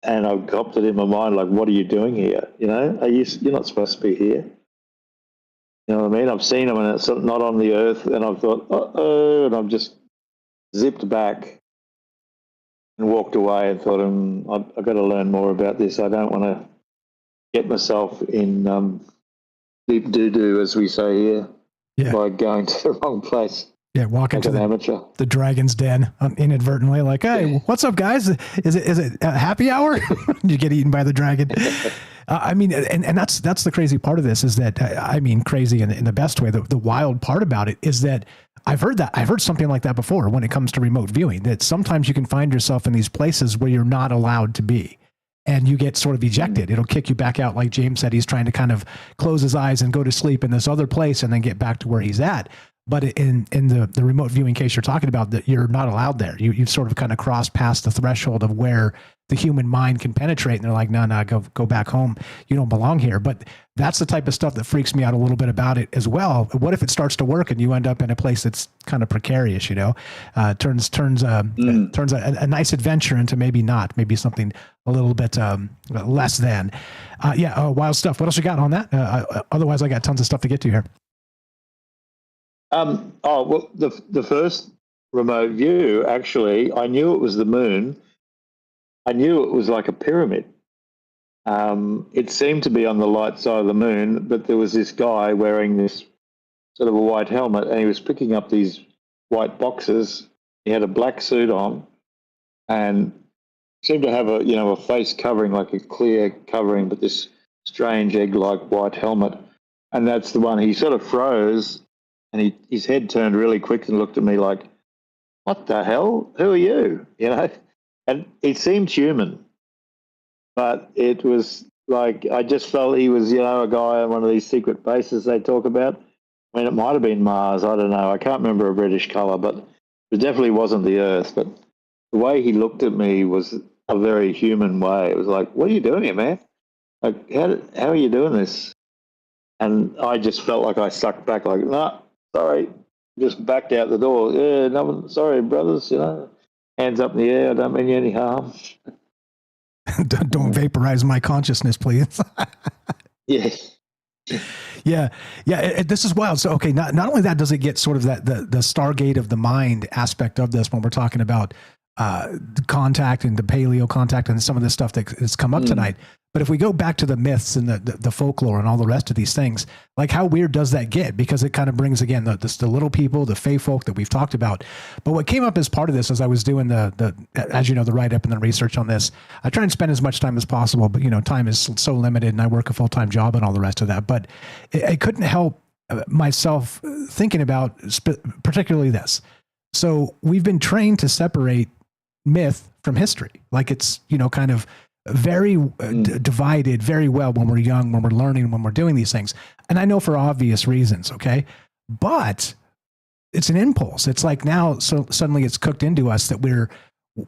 Speaker 9: and I've copped it in my mind, like, what are you doing here? You're not supposed to be here. You know what I mean? I've seen them and it's not on the earth, and I've thought, and I've just zipped back and walked away and thought, I've got to learn more about this. I don't want to get myself in deep doo-doo, as we say here, by going to the wrong place.
Speaker 1: Yeah, walk into the dragon's den inadvertently, like, hey, what's up, guys? Is it a happy hour? You get eaten by the dragon. And that's the crazy part of this, is that, crazy in the best way. The wild part about it is that I've heard something like that before when it comes to remote viewing, that sometimes you can find yourself in these places where you're not allowed to be, and you get sort of ejected. It'll kick you back out. Like James said, he's trying to kind of close his eyes and go to sleep in this other place and then get back to where he's at. But in the remote viewing case you're talking about, that you're not allowed there. You've sort of kind of crossed past the threshold of where the human mind can penetrate, and they're like, no, go back home. You don't belong here. But that's the type of stuff that freaks me out a little bit about it as well. What if it starts to work and you end up in a place that's kind of precarious? Turns a nice adventure into maybe something a little bit less than. Wild stuff. What else you got on that? Otherwise, I got tons of stuff to get to here.
Speaker 9: The first remote view, actually, I knew it was the moon. I knew it was like a pyramid. It seemed to be on the light side of the moon, but there was this guy wearing this sort of a white helmet, and he was picking up these white boxes. He had a black suit on and seemed to have a face covering, like a clear covering, but this strange egg-like white helmet. And that's the one. He sort of froze, and his head turned really quick and looked at me like, what the hell? Who are you? And it seemed human, but it was like, I just felt he was, a guy on one of these secret bases they talk about. I mean, it might have been Mars. I don't know. I can't remember a British colour, but it definitely wasn't the Earth. But the way he looked at me was a very human way. It was like, what are you doing here, man? Like, how are you doing this? And I just felt like I sucked back, like, no, sorry. Just backed out the door. Yeah, no, sorry, brothers, hands up in the air. I don't mean you any harm.
Speaker 1: Don't vaporize my consciousness, please.
Speaker 9: Yes.
Speaker 1: Yeah. This is wild. So, okay, not only that does it get sort of the Stargate of the mind aspect of this when we're talking about contact and the paleo contact and some of the stuff that has come up tonight. But if we go back to the myths and the folklore and all the rest of these things, like how weird does that get? Because it kind of brings, again, the little people, the fae folk that we've talked about. But what came up as part of this, as I was doing as you know, the write-up and the research on this, I try and spend as much time as possible, but, you know, time is so limited and I work a full-time job and all the rest of that. But I couldn't help myself thinking about particularly this. So we've been trained to separate myth from history. Like it's, you know, kind of very divided very well when we're young, when we're learning, when we're doing these things. And I know for obvious reasons, okay? But it's an impulse. It's like now, so suddenly it's cooked into us that we're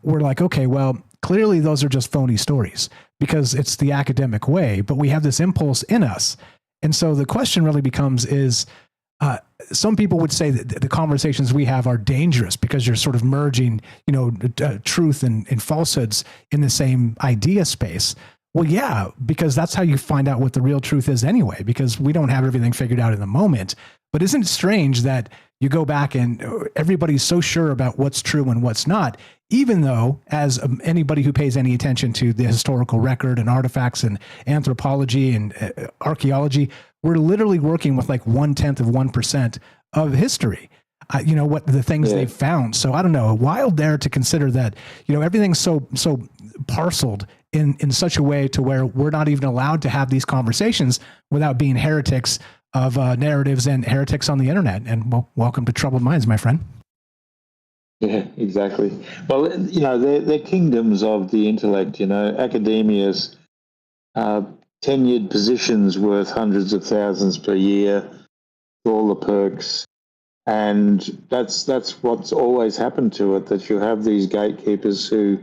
Speaker 1: like, okay, well, clearly those are just phony stories because it's the academic way, but we have this impulse in us. And so the question really becomes is, some people would say that the conversations we have are dangerous because you're sort of merging, you know, truth and falsehoods in the same idea space. Well, yeah, because that's how you find out what the real truth is anyway, because we don't have everything figured out in the moment. But isn't it strange that you go back and everybody's so sure about what's true and what's not, even though as anybody who pays any attention to the historical record and artifacts and anthropology and archaeology, we're literally working with like 1/10 of history. You know, what the things they've found. So I don't know, wild there to consider that, you know, everything's so parceled in such a way to where we're not even allowed to have these conversations without being heretics of narratives and heretics on the internet. And well, welcome to Troubled Minds, my friend.
Speaker 9: Yeah, exactly. Well, you know, they're kingdoms of the intellect, you know, academia's tenured positions worth hundreds of thousands per year, all the perks. And that's what's always happened to it, that you have these gatekeepers who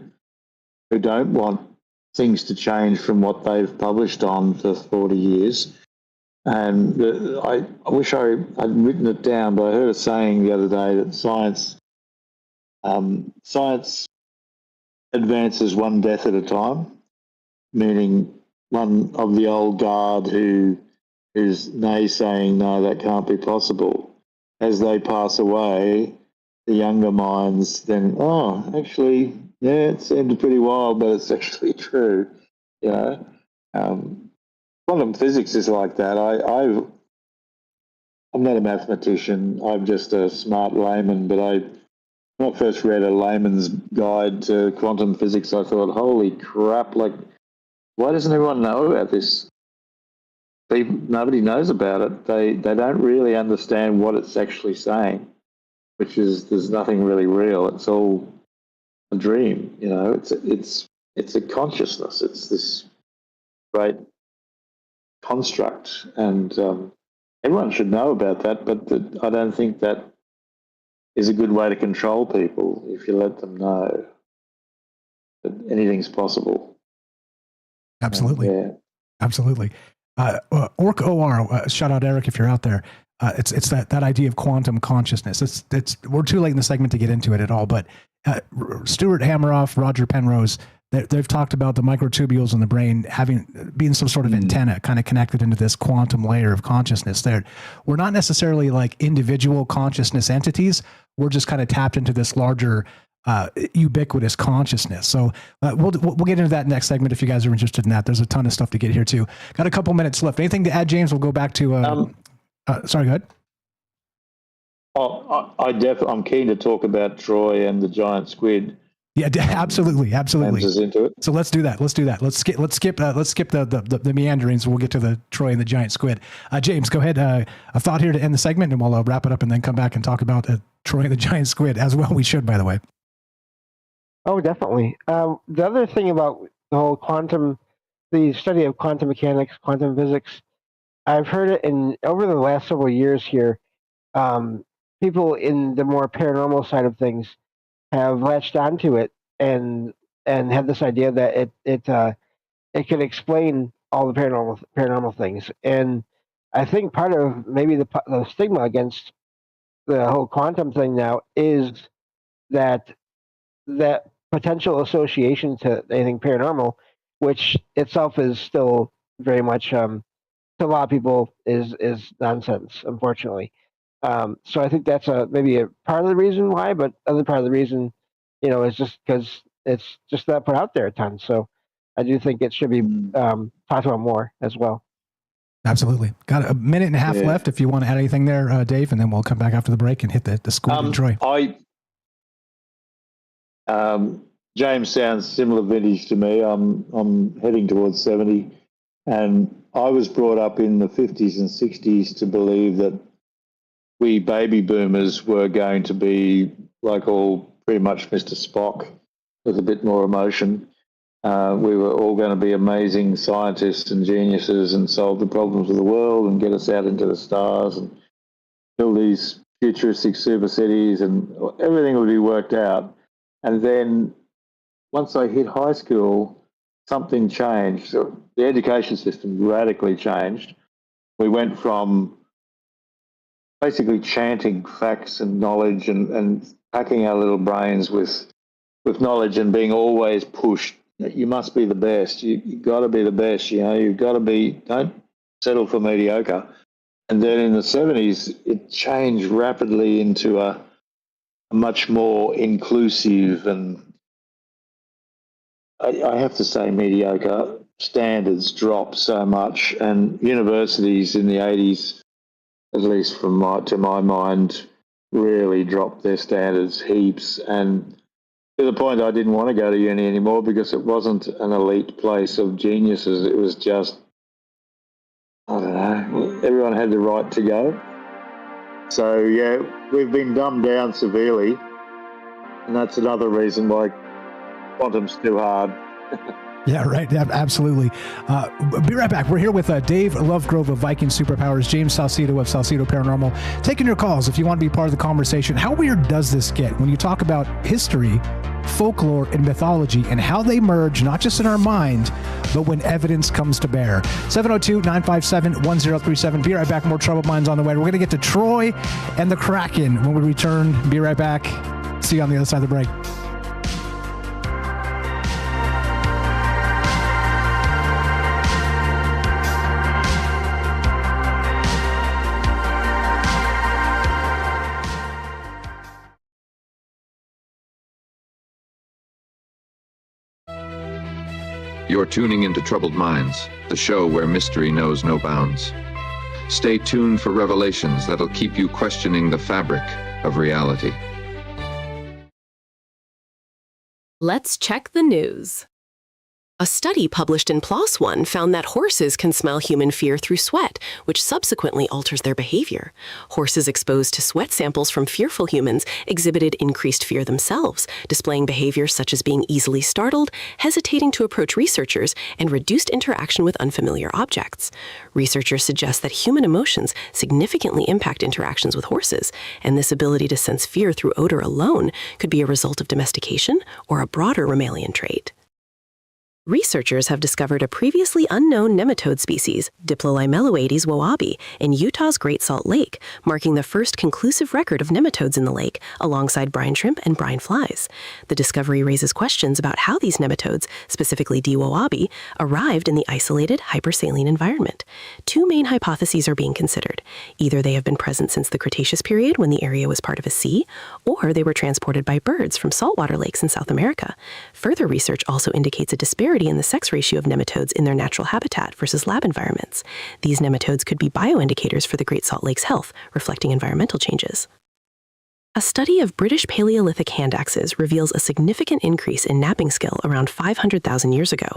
Speaker 9: don't want things to change from what they've published on for 40 years. And I wish I'd written it down, but I heard a saying the other day that science advances one death at a time, meaning one of the old guard who is naysaying, no, that can't be possible. As they pass away, the younger minds then, oh, actually, yeah, it seemed pretty wild, but it's actually true. You know, quantum physics is like that. I'm not a mathematician. I'm just a smart layman, but when I first read a layman's guide to quantum physics, I thought, holy crap, like, why doesn't everyone know about this? Nobody knows about it. They don't really understand what it's actually saying, which is there's nothing really real. It's all a dream, you know. It's a consciousness. It's this great construct, and everyone should know about that. But I don't think that is a good way to control people if you let them know that anything's possible.
Speaker 1: Absolutely, absolutely. Orc OR, shout out Eric if you're out there. It's that idea of quantum consciousness. We're too late in the segment to get into it at all. But Stuart Hameroff, Roger Penrose, they've talked about the microtubules in the brain being some sort of antenna, kind of connected into this quantum layer of consciousness. We're not necessarily like individual consciousness entities. We're just kind of tapped into this larger ubiquitous consciousness. So we'll get into that next segment if you guys are interested in that. There's a ton of stuff to get here too. Got a couple minutes left. Anything to add, James? We'll go back to sorry, go ahead.
Speaker 9: I'm keen to talk about Troy and the giant squid.
Speaker 1: Yeah, absolutely.
Speaker 9: Into it.
Speaker 1: So let's do that. Let's skip the meanderings. We'll get to the Troy and the giant squid. James, go ahead. A thought here to end the segment, and we'll wrap it up, and then come back and talk about Troy and the giant squid as well. We should, by the way.
Speaker 11: Oh, definitely. The other thing about the whole the study of quantum mechanics, quantum physics, I've heard it over the last several years here. People in the more paranormal side of things have latched onto it and have this idea that it can explain all the paranormal things. And I think part of maybe the stigma against the whole quantum thing now is that potential association to anything paranormal, which itself is still very much to a lot of people is nonsense, unfortunately. So I think that's maybe a part of the reason why, but other part of the reason it's just because it's just not put out there a ton. So I do think it should be talked about more as well.
Speaker 1: Absolutely. Got a minute and a half left if you want to add anything there, Dave, and then we'll come back after the break and hit the school in Troy.
Speaker 9: James sounds similar vintage to me. I'm heading towards 70, and I was brought up in the 50s and 60s to believe that we baby boomers were going to be like all pretty much Mr. Spock with a bit more emotion. We were all going to be amazing scientists and geniuses and solve the problems of the world and get us out into the stars and build these futuristic super cities, and everything would be worked out. And then once I hit high school, something changed. So the education system radically changed. We went from basically chanting facts and knowledge and packing our little brains with knowledge and being always pushed. You must be the best. You got to be the best. You've got to be. Don't settle for mediocre. And then in the 70s, it changed rapidly into a much more inclusive and, I have to say, mediocre standards dropped so much. And universities in the 80s, at least to my mind, really dropped their standards heaps. And to the point I didn't want to go to uni anymore because it wasn't an elite place of geniuses. It was just, I don't know, everyone had the right to go. So, yeah, we've been dumbed down severely, and that's another reason why quantum's too hard.
Speaker 1: Yeah, right. Yeah, absolutely. Be right back. We're here with Dave Lovegrove of Viking Superpowers, James Salcedo of Salcedo Paranormal, taking your calls if you want to be part of the conversation. How weird does this get when you talk about history, folklore, and mythology and how they merge, not just in our mind, but when evidence comes to bear? 702-957-1037. Be right back. More Troubled Minds on the way. We're going to get to Troy and the Kraken when we return. Be right back. See you on the other side of the break.
Speaker 13: You're tuning into Troubled Minds, the show where mystery knows no bounds. Stay tuned for revelations that'll keep you questioning the fabric of reality.
Speaker 14: Let's check the news. A study published in PLOS ONE found that horses can smell human fear through sweat, which subsequently alters their behavior. Horses exposed to sweat samples from fearful humans exhibited increased fear themselves, displaying behaviors such as being easily startled, hesitating to approach researchers, and reduced interaction with unfamiliar objects. Researchers suggest that human emotions significantly impact interactions with horses, and this ability to sense fear through odor alone could be a result of domestication or a broader mammalian trait. Researchers have discovered a previously unknown nematode species, Diplolaemeloides woabi, in Utah's Great Salt Lake, marking the first conclusive record of nematodes in the lake, alongside brine shrimp and brine flies. The discovery raises questions about how these nematodes, specifically D. woabi, arrived in the isolated, hypersaline environment. Two main hypotheses are being considered. Either they have been present since the Cretaceous period when the area was part of a sea, or they were transported by birds from saltwater lakes in South America. Further research also indicates a disparity in the sex ratio of nematodes in their natural habitat versus lab environments. These nematodes could be bioindicators for the Great Salt Lake's health, reflecting environmental changes. A study of British Paleolithic hand axes reveals a significant increase in knapping skill around 500,000 years ago.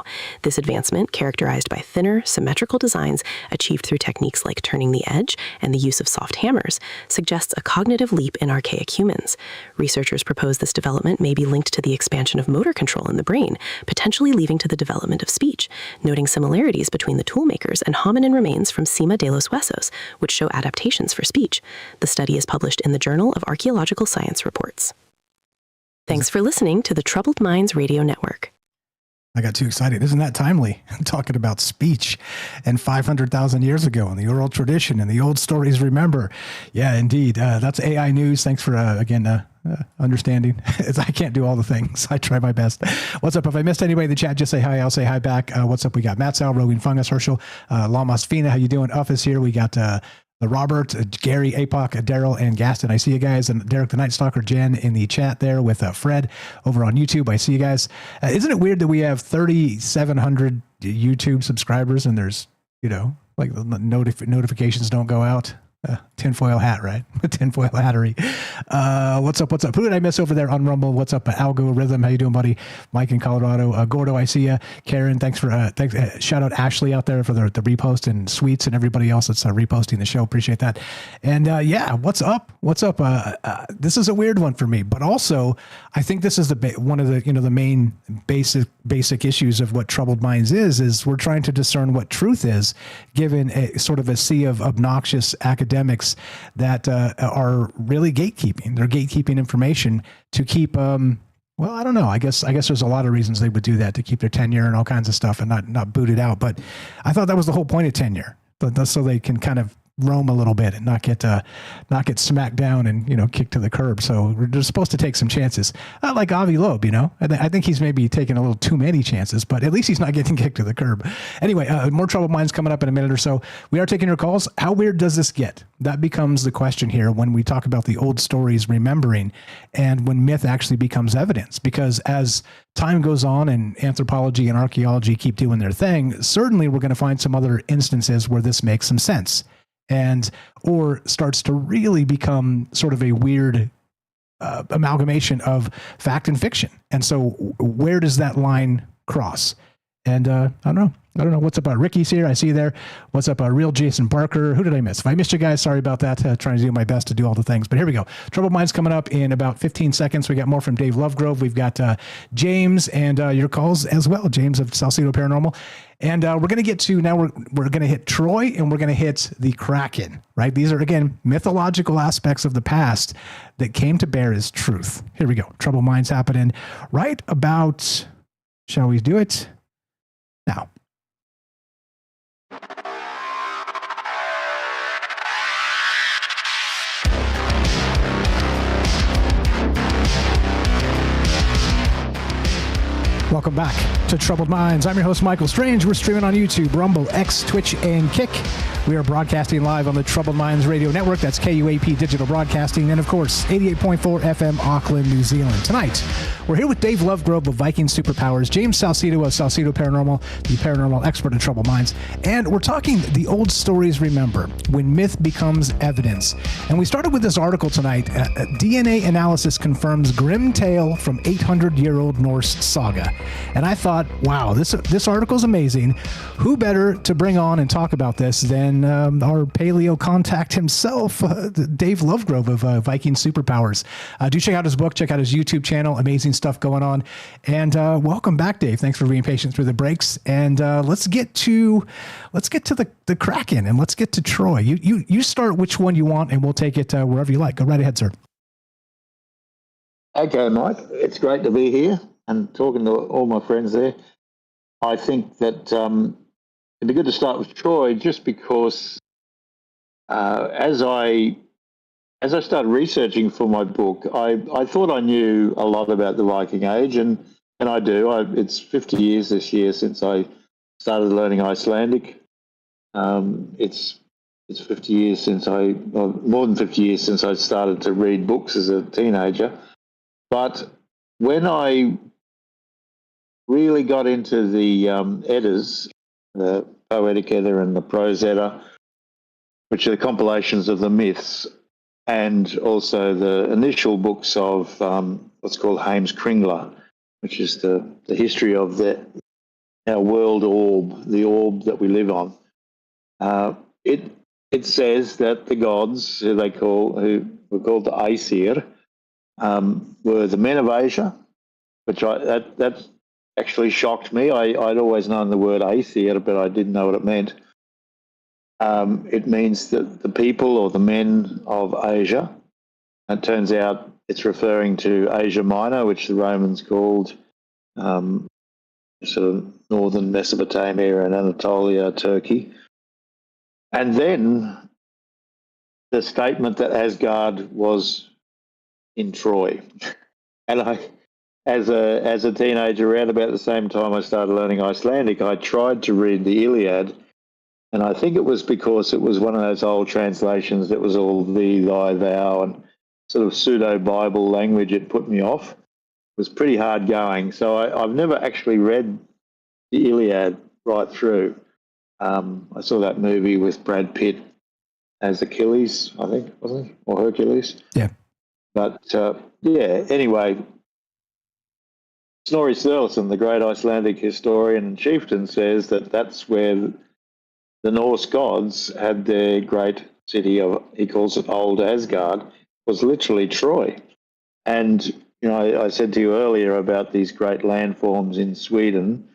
Speaker 14: This advancement, characterized by thinner, symmetrical designs achieved through techniques like turning the edge and the use of soft hammers, suggests a cognitive leap in archaic humans. Researchers propose this development may be linked to the expansion of motor control in the brain, potentially leading to the development of speech, noting similarities between the toolmakers and hominin remains from Cima de los Huesos, which show adaptations for speech. The study is published in the Journal of Archaeological Science Reports. Thanks for listening to the Troubled Minds Radio Network.
Speaker 1: I got too excited. Isn't that timely? Talking about speech and 500,000 years ago and the oral tradition and the old stories remember. Yeah, indeed. That's AI news. Thanks for, understanding. I can't do all the things. I try my best. What's up? If I missed anybody in the chat, just say hi. I'll say hi back. What's up? We got Matt Sal, Rogan Fungus, Herschel, Lamas Fina. How you doing? Uff is here. We got Robert, Gary, Apoc, Daryl, and Gaston. I see you guys. And Derek the Night Stalker, Jen in the chat there with Fred over on YouTube. I see you guys. Isn't it weird that we have 3,700 YouTube subscribers and there's, like the notifications don't go out? Tinfoil hat, right? Tinfoil hattery. What's up? Who did I miss over there on Rumble? What's up? Algorithm. How you doing, buddy? Mike in Colorado. Gordo, I see you. Karen, thanks for shout out Ashley out there for the repost, and Sweets and everybody else that's reposting the show. Appreciate that. And what's up? This is a weird one for me, but also I think this is one of the the main basic issues of what Troubled Minds is we're trying to discern what truth is, given a sort of a sea of obnoxious academics that are really gatekeeping. They're gatekeeping information to keep well, I don't know. I guess there's a lot of reasons they would do that, to keep their tenure and all kinds of stuff and not boot it out. But I thought that was the whole point of tenure, so they can kind of roam a little bit and not get smacked down and kicked to the curb. So we're just supposed to take some chances, like Avi Loeb. I think he's maybe taking a little too many chances, but at least he's not getting kicked to the curb. Anyway, more Troubled Minds coming up in a minute or so. We are taking your calls. How weird does this get? That becomes the question here when we talk about the old stories remembering, and when myth actually becomes evidence. Because as time goes on and anthropology and archaeology keep doing their thing, certainly we're going to find some other instances where this makes some sense, or starts to really become sort of a weird amalgamation of fact and fiction. And so where does that line cross? And I don't know. What's up? Ricky's here. I see you there. What's up? Real Jason Barker. Who did I miss? If I missed you guys, sorry about that. Trying to do my best to do all the things. But here we go. Troubled Minds coming up in about 15 seconds. We got more from Dave Lovegrove. We've got James and your calls as well. James of Salcedo Paranormal. And we're going to get to now. We're going to hit Troy, and we're going to hit the Kraken. Right? These are, again, mythological aspects of the past that came to bear as truth. Here we go. Troubled Minds happening right about. Shall we do it now? Welcome back to Troubled Minds. I'm your host, Michael Strange. We're streaming on YouTube, Rumble, X, Twitch, and Kick. We are broadcasting live on the Troubled Minds Radio Network. That's KUAP Digital Broadcasting. And, of course, 88.4 FM, Auckland, New Zealand. Tonight, we're here with Dave Lovegrove of Viking Superpowers, James Salcedo of Salcedo Paranormal, the paranormal expert of Troubled Minds. And we're talking the old stories remember, when myth becomes evidence. And we started with this article tonight. DNA analysis confirms grim tale from 800-year-old Norse saga. And I thought, wow, this article is amazing. Who better to bring on and talk about this than our paleo contact himself, Dave Lovegrove of Viking Superpowers. Do check out his book, check out his YouTube channel. Amazing stuff going on. And welcome back, Dave. Thanks for being patient through the breaks. And let's get to the Kraken, and let's get to Troy. You start which one you want, and we'll take it wherever you like. Go right ahead, sir.
Speaker 9: Okay, Mike. It's great to be here and talking to all my friends there. I think that it'd be good to start with Troy, just because as I started researching for my book, I thought I knew a lot about the Viking Age, and I do. It's 50 years this year since I started learning Icelandic. It's 50 years more than 50 years since I started to read books as a teenager. But when I really got into the Eddas, the Poetic Edda and the Prose Edda, which are the compilations of the myths, and also the initial books of what's called Hames Kringla, which is the history of our world orb, the orb that we live on. It says that the gods, who were called the Aesir, were the men of Asia, which that actually shocked me. I'd always known the word Aesir, but I didn't know what it meant. It means that the people or the men of Asia. It turns out it's referring to Asia Minor, which the Romans called sort of northern Mesopotamia and Anatolia, Turkey. And then the statement that Asgard was in Troy. And as a teenager, around about the same time I started learning Icelandic, I tried to read the Iliad, And I think it was because it was one of those old translations that was all thee, thy, thou, and sort of pseudo-Bible language. It put me off. It was pretty hard going. So I've never actually read the Iliad right through. I saw that movie with Brad Pitt as Achilles, I think, wasn't he? Or Hercules?
Speaker 1: Yeah.
Speaker 9: But, anyway, Snorri Sturluson, the great Icelandic historian and chieftain, says that that's where the Norse gods had their great city of, he calls it Old Asgard, was literally Troy. And, I said to you earlier about these great landforms in Sweden,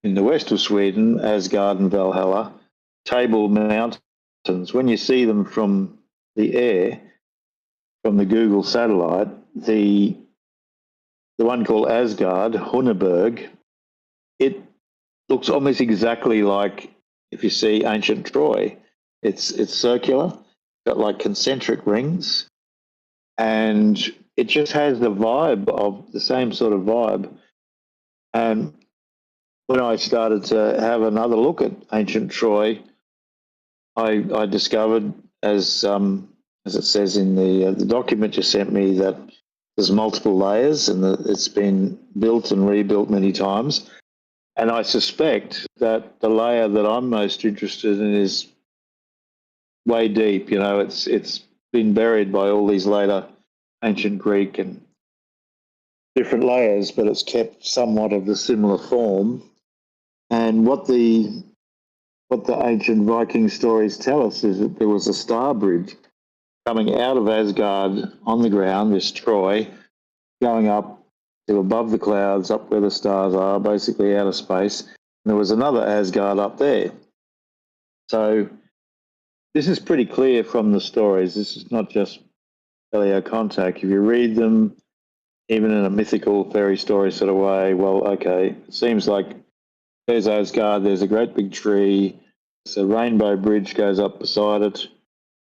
Speaker 9: in the west of Sweden, Asgard and Valhalla, Table Mountains. When you see them from the air, from the Google satellite, the one called Asgard, Hunneberg, it looks almost exactly like if you see ancient Troy. It's circular, got like concentric rings, and it just has the vibe of the same sort of vibe. And when I started to have another look at ancient Troy, I discovered, as it says in the document you sent me, that there's multiple layers and that it's been built and rebuilt many times. And I suspect that the layer that I'm most interested in is way deep. It's been buried by all these later ancient Greek and different layers, but it's kept somewhat of the similar form. And what the ancient Viking stories tell us is that there was a star bridge coming out of Asgard on the ground, this Troy, going up to above the clouds, up where the stars are, basically out of space. And there was another Asgard up there. So this is pretty clear from the stories. This is not just Contact. If you read them, even in a mythical fairy story sort of way, well, okay, it seems like there's Asgard, there's a great big tree, so a rainbow bridge goes up beside it,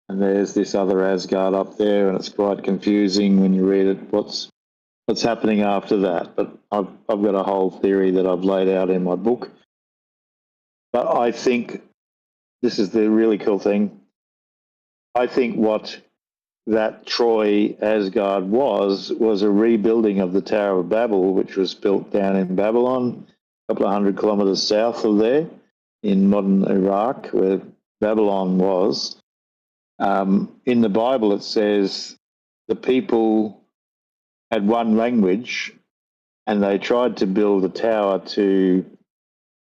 Speaker 9: and there's this other Asgard up there, and it's quite confusing when you read it, what's happening after that. But I've got a whole theory that I've laid out in my book. But I think this is the really cool thing. I think what that Troy Asgard was a rebuilding of the Tower of Babel, which was built down in Babylon, a couple of 100 kilometres south of there in modern Iraq, where Babylon was. In the Bible, it says the people had one language and they tried to build a tower to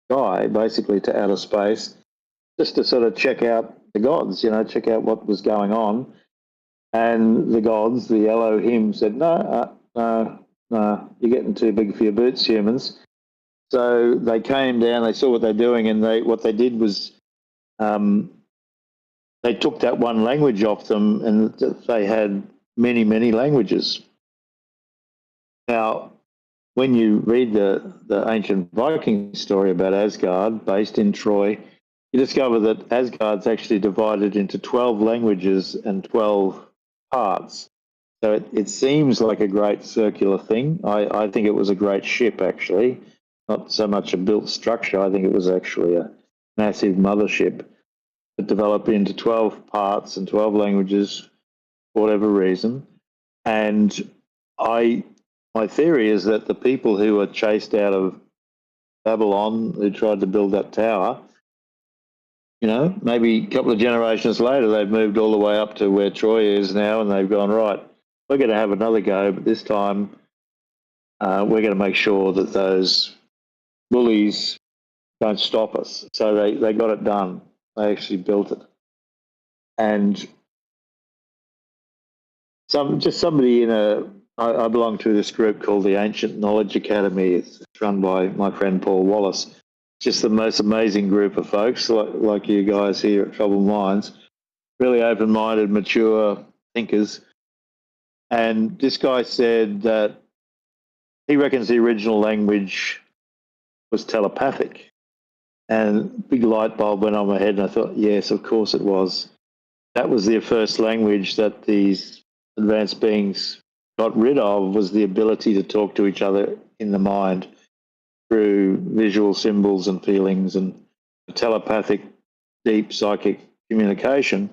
Speaker 9: sky, basically to outer space, just to sort of check out the gods, check out what was going on. And the gods, the Elohim, said, no, you're getting too big for your boots, humans. So they came down, they saw what they're doing, and what they did was they took that one language off them, and they had many, many languages. Now, when you read the ancient Viking story about Asgard, based in Troy, you discover that Asgard's actually divided into 12 languages and 12 parts. So it seems like a great circular thing. I think it was a great ship, actually, not so much a built structure. I think it was actually a massive mothership that developed into 12 parts and 12 languages for whatever reason. And my theory is that the people who were chased out of Babylon, who tried to build that tower, maybe a couple of generations later, they've moved all the way up to where Troy is now, and they've gone, right, we're going to have another go, but this time we're going to make sure that those bullies don't stop us. So they got it done. They actually built it. And somebody I belong to this group called the Ancient Knowledge Academy. It's run by my friend Paul Wallace. Just the most amazing group of folks, like you guys here at Troubled Minds, really open-minded, mature thinkers. And this guy said that he reckons the original language was telepathic. And big light bulb went on my head, and I thought, yes, of course it was. That was the first language that these advanced beings got rid of, was the ability to talk to each other in the mind through visual symbols and feelings. And telepathic deep psychic communication,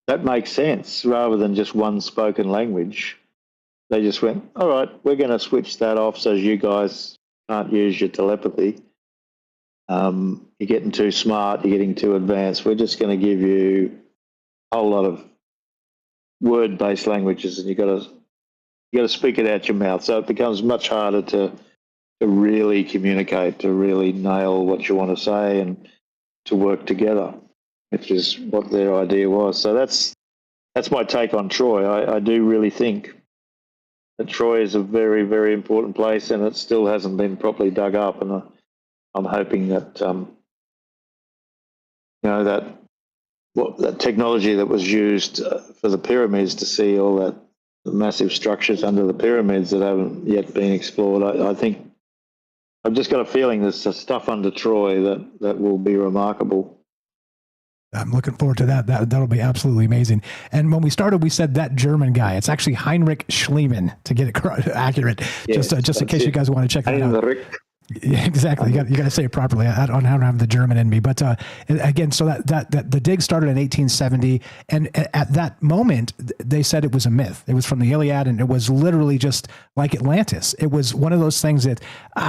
Speaker 9: that makes sense rather than just one spoken language. They just went, all right, we're going to switch that off so you guys can't use your telepathy. You're getting too smart, you're getting too advanced. We're just going to give you a whole lot of word-based languages, and you got to speak it out your mouth. So it becomes much harder to really communicate, to really nail what you want to say, and to work together, which is what their idea was. So that's my take on Troy. I do really think that Troy is a very, very important place, and it still hasn't been properly dug up. And I'm hoping that that technology that was used for the pyramids to see all that the massive structures under the pyramids that haven't yet been explored. I think I've just got a feeling there's stuff under Troy that will be remarkable.
Speaker 1: I'm looking forward to that. That'll be absolutely amazing. And when we started, we said that German guy. It's actually Heinrich Schliemann, to get it accurate.
Speaker 9: Yes,
Speaker 1: just in case you guys want to check that out. Yeah, exactly. You got to say it properly. I don't have the German in me, but again, so that the dig started in 1870, and at that moment they said it was a myth. It was from the Iliad, and it was literally just like Atlantis. It was one of those things that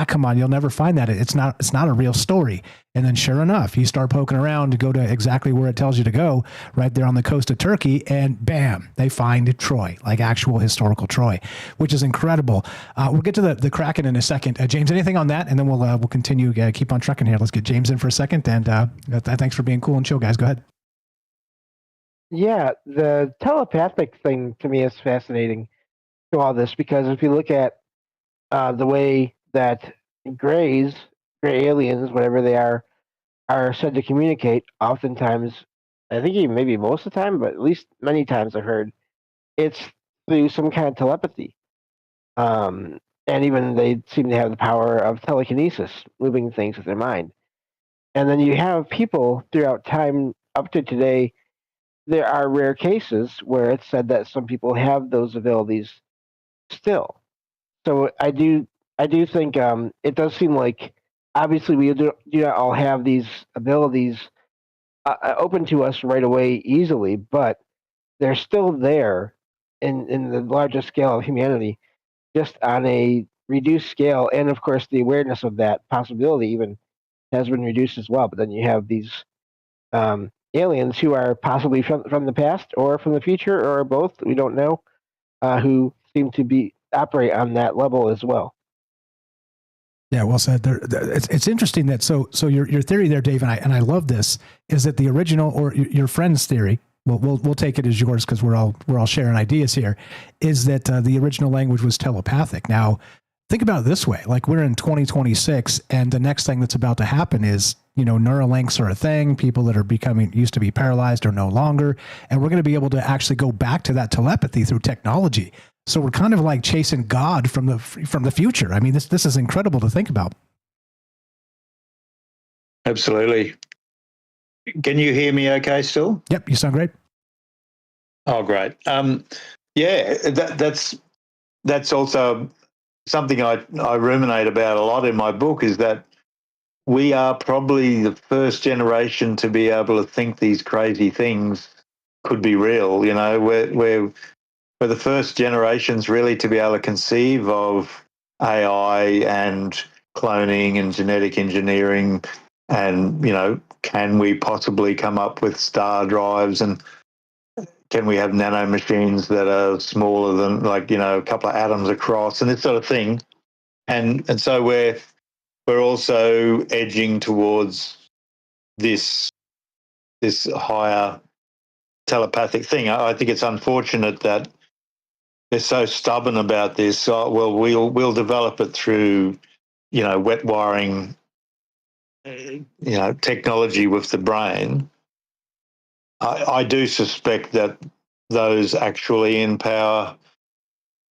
Speaker 1: come on, you'll never find that. It's not a real story. And then sure enough, you start poking around to go to exactly where it tells you to go, right there on the coast of Turkey, and bam, they find Troy, like actual historical Troy, which is incredible. We'll get to the Kraken in a second. James, anything on that? And then we'll continue, keep on trucking here. Let's get James in for a second. And thanks for being cool and chill, guys. Go ahead.
Speaker 11: Yeah, the telepathic thing to me is fascinating to all this, because if you look at the way that gray aliens, whatever they are said to communicate, oftentimes, I think even maybe most of the time, but at least many times I've heard, it's through some kind of telepathy. And even they seem to have the power of telekinesis, moving things with their mind. And then you have people throughout time up to today, there are rare cases where it's said that some people have those abilities still. So I do think it does seem like, obviously we do not all have these abilities open to us right away easily, but they're still there in the largest scale of humanity, just on a reduced scale. And of course, the awareness of that possibility even has been reduced as well. But then you have these aliens who are possibly from the past or from the future or both, we don't know, who seem to operate on that level as well.
Speaker 1: Yeah, well said. It's interesting that so your theory there, Dave, and I love this, is that the original, or your friend's theory, we'll take it as yours because we're all sharing ideas here, is that the original language was telepathic. Now, think about it this way: like, we're in 2026, and the next thing that's about to happen is, Neuralinks are a thing. People that are used to be paralyzed are no longer, and we're going to be able to actually go back to that telepathy through technology. So we're kind of like chasing God from the future. I mean, this is incredible to think about.
Speaker 15: Absolutely. Can you hear me okay still?
Speaker 1: Yep, you sound great.
Speaker 15: Oh, great. Yeah, that's also something I ruminate about a lot in my book, is that we are probably the first generation to be able to think these crazy things could be real. We're the first generations really to be able to conceive of AI and cloning and genetic engineering, and can we possibly come up with star drives, and can we have nanomachines that are smaller than a couple of atoms across, and this sort of thing. And so we're also edging towards this higher telepathic thing. I think it's unfortunate that they're so stubborn about this. Well, we'll develop it through, wet wiring, technology with the brain. I do suspect that those actually in power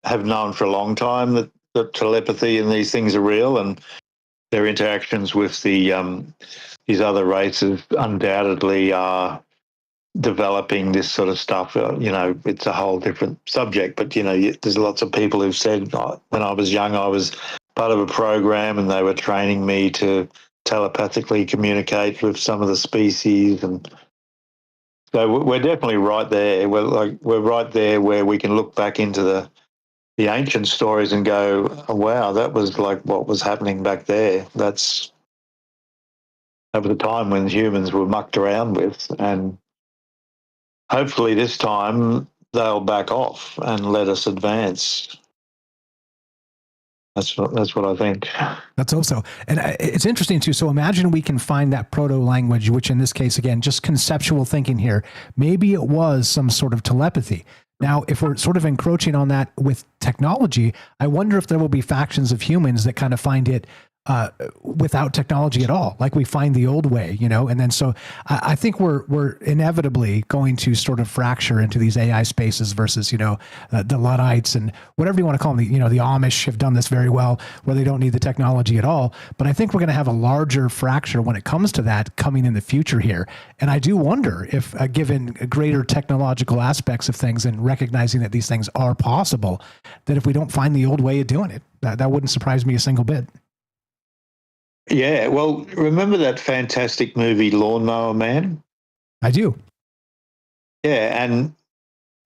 Speaker 15: have known for a long time that telepathy and these things are real, and their interactions with these other races undoubtedly are developing this sort of stuff. It's a whole different subject, but there's lots of people who've said, when I was young, I was part of a program and they were training me to telepathically communicate with some of the species, and so we're definitely right there. We're right there where we can look back into the ancient stories and go, oh, wow, that was like what was happening back there. That was the time when humans were mucked around with, and hopefully this time they'll back off and let us advance. That's what I think.
Speaker 1: Let's hope so. And it's interesting too. So imagine we can find that proto language, which in this case, again, just conceptual thinking here. Maybe it was some sort of telepathy. Now, if we're sort of encroaching on that with technology, I wonder if there will be factions of humans that kind of find it without technology at all, like we find the old way, you know. And then so I think we're inevitably going to sort of fracture into these AI spaces versus, you know, the Luddites and whatever you want to call them. You know, the Amish have done this very well, where they don't need the technology at all. But I think we're going to have a larger fracture when it comes to that coming in the future here. And I do wonder if, given greater technological aspects of things and recognizing that these things are possible, that if we don't find the old way of doing it, that wouldn't surprise me a single bit.
Speaker 15: Yeah, well, remember that fantastic movie Lawnmower Man?
Speaker 1: I do.
Speaker 15: Yeah, and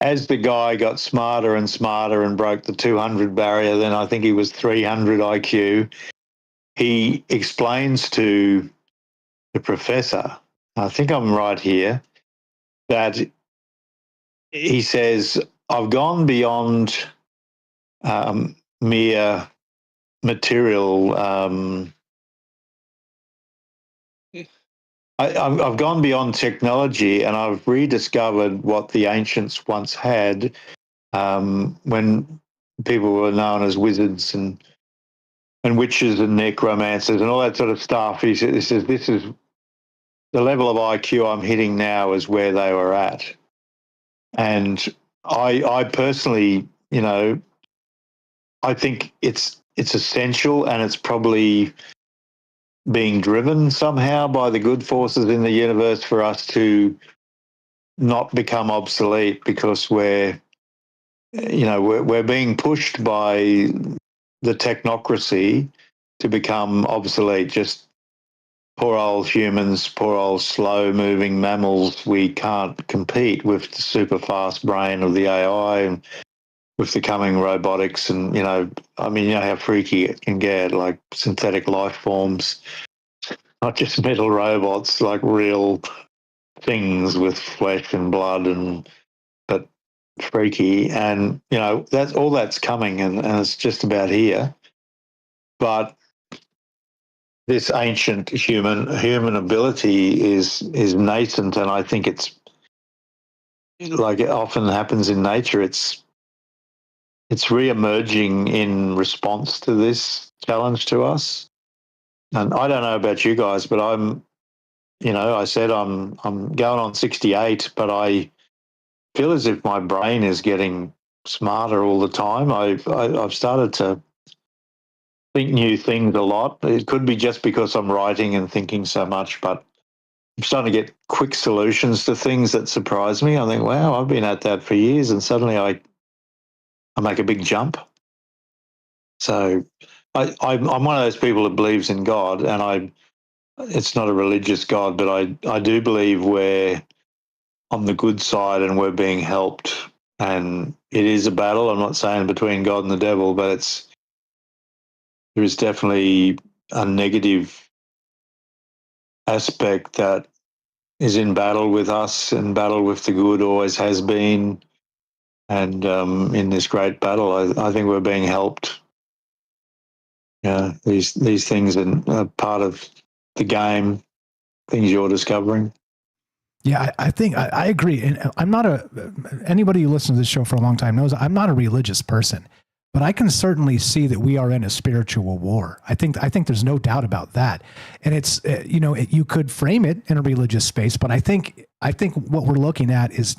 Speaker 15: as the guy got smarter and smarter and broke the 200 barrier, then I think he was 300 IQ, he explains to the professor, I think I'm right here, that he says, I've gone beyond mere material. I've gone beyond technology, and I've rediscovered what the ancients once had, when people were known as wizards and witches and necromancers and all that sort of stuff. He says, this is the level of IQ I'm hitting now is where they were at. And I personally, you know, I think it's essential, and it's probably being driven somehow by the good forces in the universe for us to not become obsolete, because we're being pushed by the technocracy to become obsolete. Just poor old humans, poor old slow moving mammals. We can't compete with the super fast brain of the AI and with the coming robotics. And, you know how freaky it can get, like synthetic life forms. Not just metal robots, like real things with flesh and blood, but freaky. And, you know, that's coming, and it's just about here. But this ancient human ability is nascent, and I think it's like it often happens in nature. It's re-emerging in response to this challenge to us. And I don't know about you guys, but I said I'm going on 68, but I feel as if my brain is getting smarter all the time. I've started to think new things a lot. It could be just because I'm writing and thinking so much, but I'm starting to get quick solutions to things that surprise me. I think, wow, I've been at that for years, and suddenly I make a big jump. So I'm one of those people that believes in God, and it's not a religious God, but I do believe we're on the good side and we're being helped. And it is a battle. I'm not saying between God and the devil, but there is definitely a negative aspect that is in battle with us, and battle with the good, always has been. And in this great battle, I think we're being helped. Yeah, these things are part of the game, things you're discovering.
Speaker 1: Yeah, I think I agree. And I'm not anybody who listens to this show for a long time knows I'm not a religious person, but I can certainly see that we are in a spiritual war. I think there's no doubt about that. And it's, you could frame it in a religious space, but I think what we're looking at is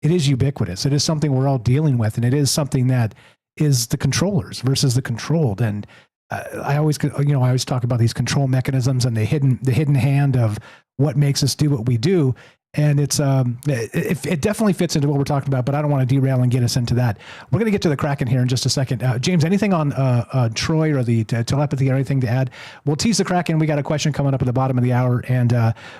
Speaker 1: it is ubiquitous. It is something we're all dealing with, and it is something that is the controllers versus the controlled. And I always talk about these control mechanisms and the hidden hand of what makes us do what we do. And it definitely fits into what we're talking about, but I don't want to derail and get us into that. We're going to get to the Kraken here in just a second. James, anything on Troy or the telepathy or anything to add? We'll tease the Kraken. We got a question coming up at the bottom of the hour, and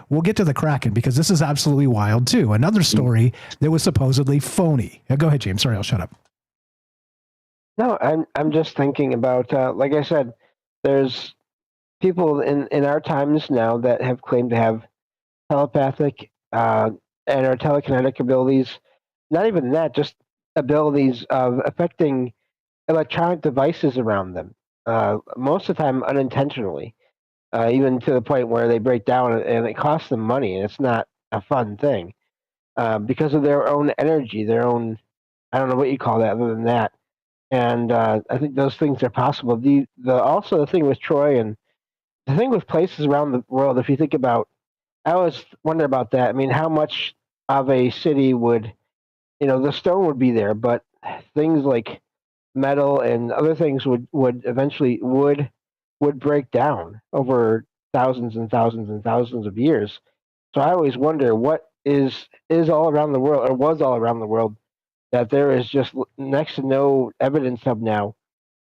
Speaker 1: we'll get to the Kraken because this is absolutely wild too. Another story that was supposedly phony. Go ahead, James. Sorry, I'll shut up.
Speaker 11: No, I'm just thinking about, like I said, there's people in our times now that have claimed to have telepathic and our telekinetic abilities. Not even that, just abilities of affecting electronic devices around them. Most of the time, unintentionally, even to the point where they break down and it costs them money, and it's not a fun thing because of their own energy, their own. I don't know what you call that other than that. And I think those things are possible. Also the thing with Troy and the thing with places around the world. If you think about, I always wonder about that. I mean, how much of a city would, the stone would be there, but things like metal and other things would eventually would break down over thousands and thousands and thousands of years. So I always wonder what is all around the world or was all around the world that there is just next to no evidence of now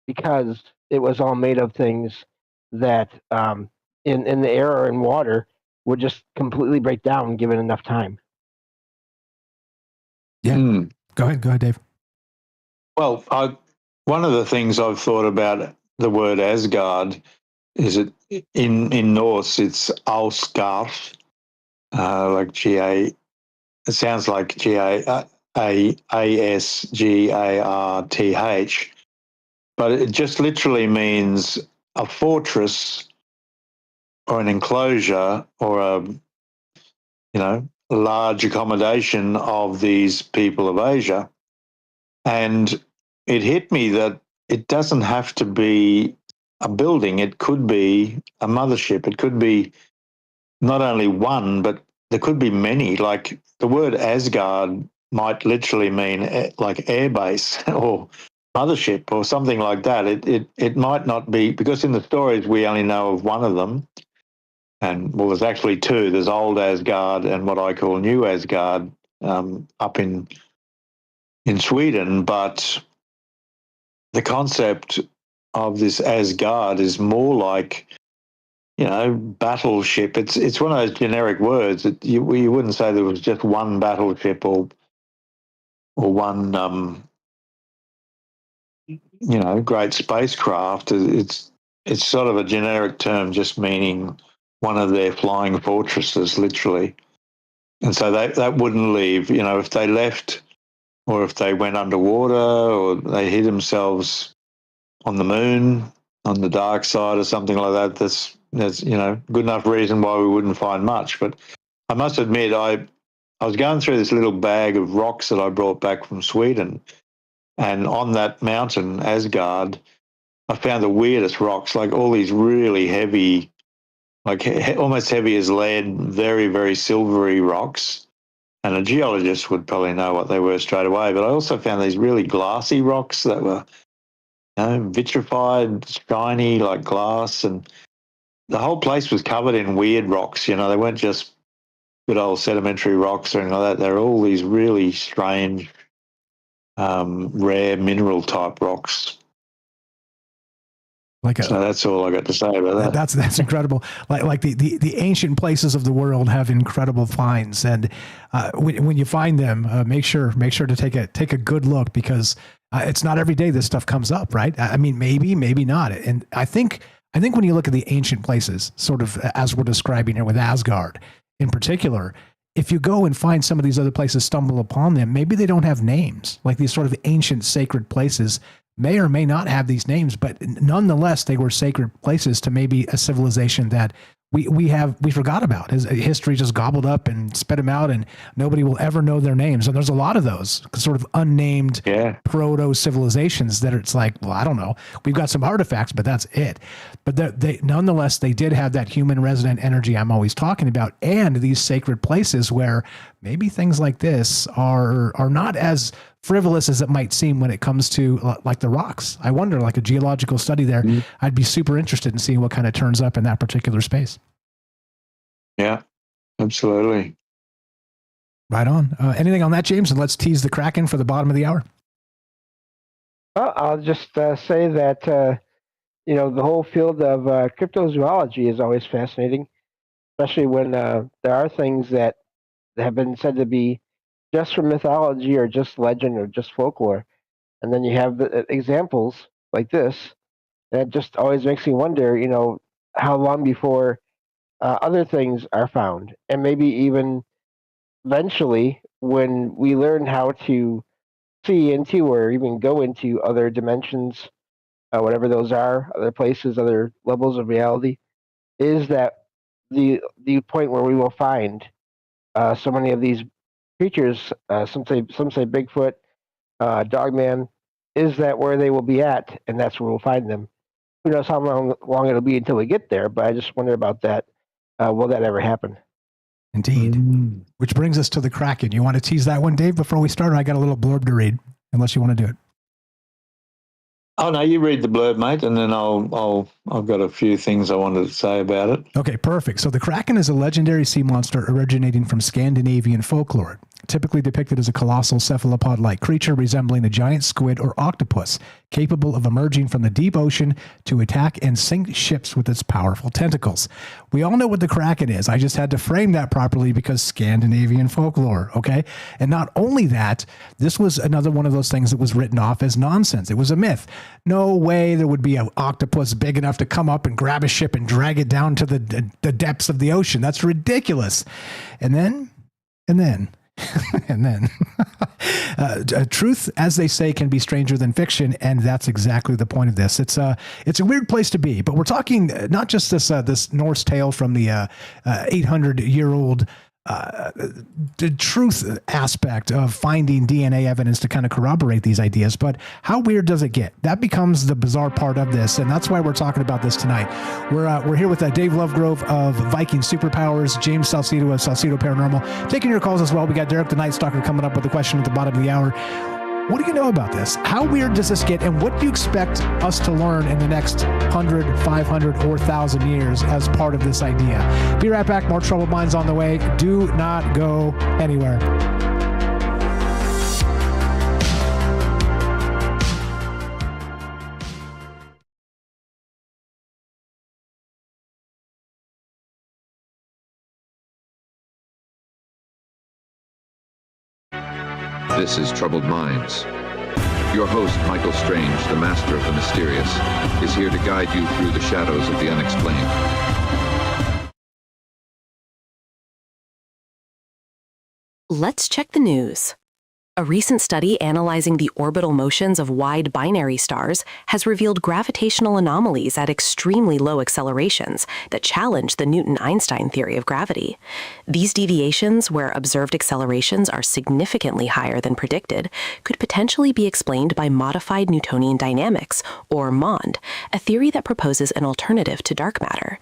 Speaker 11: because it was all made of things that in the air or in water would just completely break down given enough time.
Speaker 1: Yeah. Go ahead, Dave.
Speaker 15: Well, one of the things I've thought about the word Asgard is it in Norse it's Alsgarth, like G-A. It sounds like Asgarth, but it just literally means a fortress or an enclosure or a large accommodation of these people of Asia. And it hit me that it doesn't have to be a building. It could be a mothership. It could be not only one, but there could be many. Like the word Asgard might literally mean like airbase or mothership or something like that. It might not be, because in the stories we only know of one of them. And well, there's actually two. There's old Asgard and what I call new Asgard up in Sweden. But the concept of this Asgard is more like, battleship. It's one of those generic words. You wouldn't say there was just one battleship or one great spacecraft. It's sort of a generic term, just meaning one of their flying fortresses, literally. And so that wouldn't leave. If they left, or if they went underwater, or they hid themselves on the moon, on the dark side, or something like that, that's good enough reason why we wouldn't find much. But I must admit, I was going through this little bag of rocks that I brought back from Sweden, and on that mountain, Asgard, I found the weirdest rocks, like all these really heavy, like almost heavy as lead, very, very silvery rocks. And a geologist would probably know what they were straight away. But I also found these really glassy rocks that were vitrified, shiny like glass. And the whole place was covered in weird rocks. They weren't just good old sedimentary rocks or anything like that. They're all these really strange, rare mineral type rocks. So that's all I got to say about that.
Speaker 1: That's incredible. Like the ancient places of the world have incredible finds, and when you find them, make sure to take a good look, because it's not every day this stuff comes up, right? I mean, maybe not. And I think when you look at the ancient places, sort of as we're describing here with Asgard in particular, if you go and find some of these other places, stumble upon them, maybe they don't have names. Like these sort of ancient sacred places may or may not have these names, but nonetheless, they were sacred places to maybe a civilization that we forgot about. His history just gobbled up and spit them out, and nobody will ever know their names. And there's a lot of those sort of unnamed proto civilizations that it's like, well, I don't know. We've got some artifacts, but that's it. But they nonetheless, they did have that human resident energy I'm always talking about, and these sacred places where maybe things like this are not as frivolous as it might seem when it comes to like the rocks. I wonder, like a geological study there, I'd be super interested in seeing what kind of turns up in that particular space.
Speaker 15: Yeah, absolutely.
Speaker 1: Right on. Anything on that, James? And let's tease the Kraken for the bottom of the hour.
Speaker 11: Well, I'll just say that the whole field of cryptozoology is always fascinating, especially when there are things that have been said to be just from mythology or just legend or just folklore, and then you have the examples like this, and it just always makes me wonder, how long before other things are found, and maybe even eventually when we learn how to see into or even go into other dimensions, whatever those are, other places, other levels of reality, is that the point where we will find so many of these creatures? Some say Bigfoot, Dogman. Is that where they will be at, and that's where we'll find them? Who knows how long it'll be until we get there? But I just wonder about that. Will that ever happen?
Speaker 1: Indeed. Which brings us to the Kraken. You want to tease that one, Dave, before we start? I got a little blurb to read, unless you want to do it.
Speaker 15: Oh no, you read the blurb, mate, and then I've got a few things I wanted to say about it.
Speaker 1: Okay, perfect. So the Kraken is a legendary sea monster originating from Scandinavian folklore, typically depicted as a colossal cephalopod-like creature resembling a giant squid or octopus, capable of emerging from the deep ocean to attack and sink ships with its powerful tentacles. We all know what the Kraken is. I just had to frame that properly because Scandinavian folklore, okay? And not only that, this was another one of those things that was written off as nonsense. It was a myth. No way there would be an octopus big enough to come up and grab a ship and drag it down to the depths of the ocean. That's ridiculous. And then truth, as they say, can be stranger than fiction, and that's exactly the point of this. It's a weird place to be, but we're talking not just this Norse tale from the 800-year-old the truth aspect of finding DNA evidence to kind of corroborate these ideas, but how weird does it get? That becomes the bizarre part of this, and that's why we're talking about this tonight. We're here with Dave Lovegrove of Viking Superpowers, James Salcedo of Salcedo Paranormal, taking your calls as well. We got Derek the Night Stalker coming up with a question at the bottom of the hour. What do you know about this? How weird does this get? And what do you expect us to learn in the next 100, 500, or 1,000 years as part of this idea? Be right back. More Troubled Minds on the way. Do not go anywhere.
Speaker 13: This is Troubled Minds. Your host, Michael Strange, the master of the mysterious, is here to guide you through the shadows of the unexplained.
Speaker 14: Let's check the news. A recent study analyzing the orbital motions of wide binary stars has revealed gravitational anomalies at extremely low accelerations that challenge the Newton-Einstein theory of gravity. These deviations, where observed accelerations are significantly higher than predicted, could potentially be explained by modified Newtonian dynamics, or MOND, a theory that proposes an alternative to dark matter.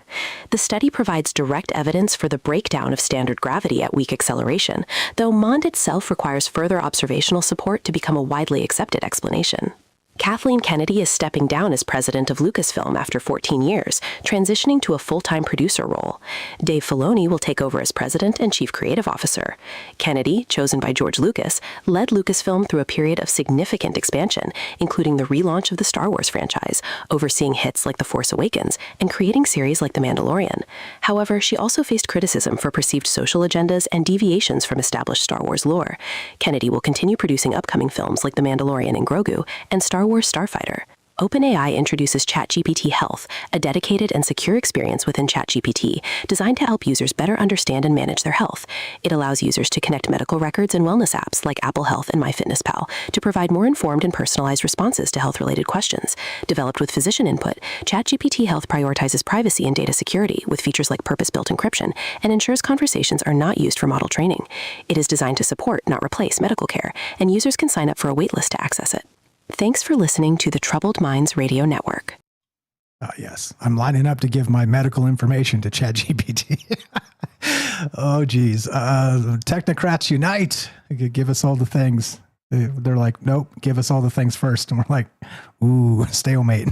Speaker 14: The study provides direct evidence for the breakdown of standard gravity at weak acceleration, though MOND itself requires further observational support to become a widely accepted explanation. Kathleen Kennedy is stepping down as president of Lucasfilm after 14 years, transitioning to a full-time producer role. Dave Filoni will take over as president and chief creative officer. Kennedy, chosen by George Lucas, led Lucasfilm through a period of significant expansion, including the relaunch of the Star Wars franchise, overseeing hits like The Force Awakens, and creating series like The Mandalorian. However, she also faced criticism for perceived social agendas and deviations from established Star Wars lore. Kennedy will continue producing upcoming films like The Mandalorian and Grogu, and Star Wars Starfighter. OpenAI introduces ChatGPT Health, a dedicated and secure experience within ChatGPT designed to help users better understand and manage their health. It allows users to connect medical records and wellness apps like Apple Health and MyFitnessPal to provide more informed and personalized responses to health-related questions. Developed with physician input, ChatGPT Health prioritizes privacy and data security with features like purpose-built encryption and ensures conversations are not used for model training. It is designed to support, not replace, medical care, and users can sign up for a waitlist to access it. Thanks for listening to the Troubled Minds Radio Network.
Speaker 1: Yes, I'm lining up to give my medical information to ChatGPT. Oh, geez. Technocrats unite. Give us all the things. They're like, nope, give us all the things first. And we're like, ooh, stalemate.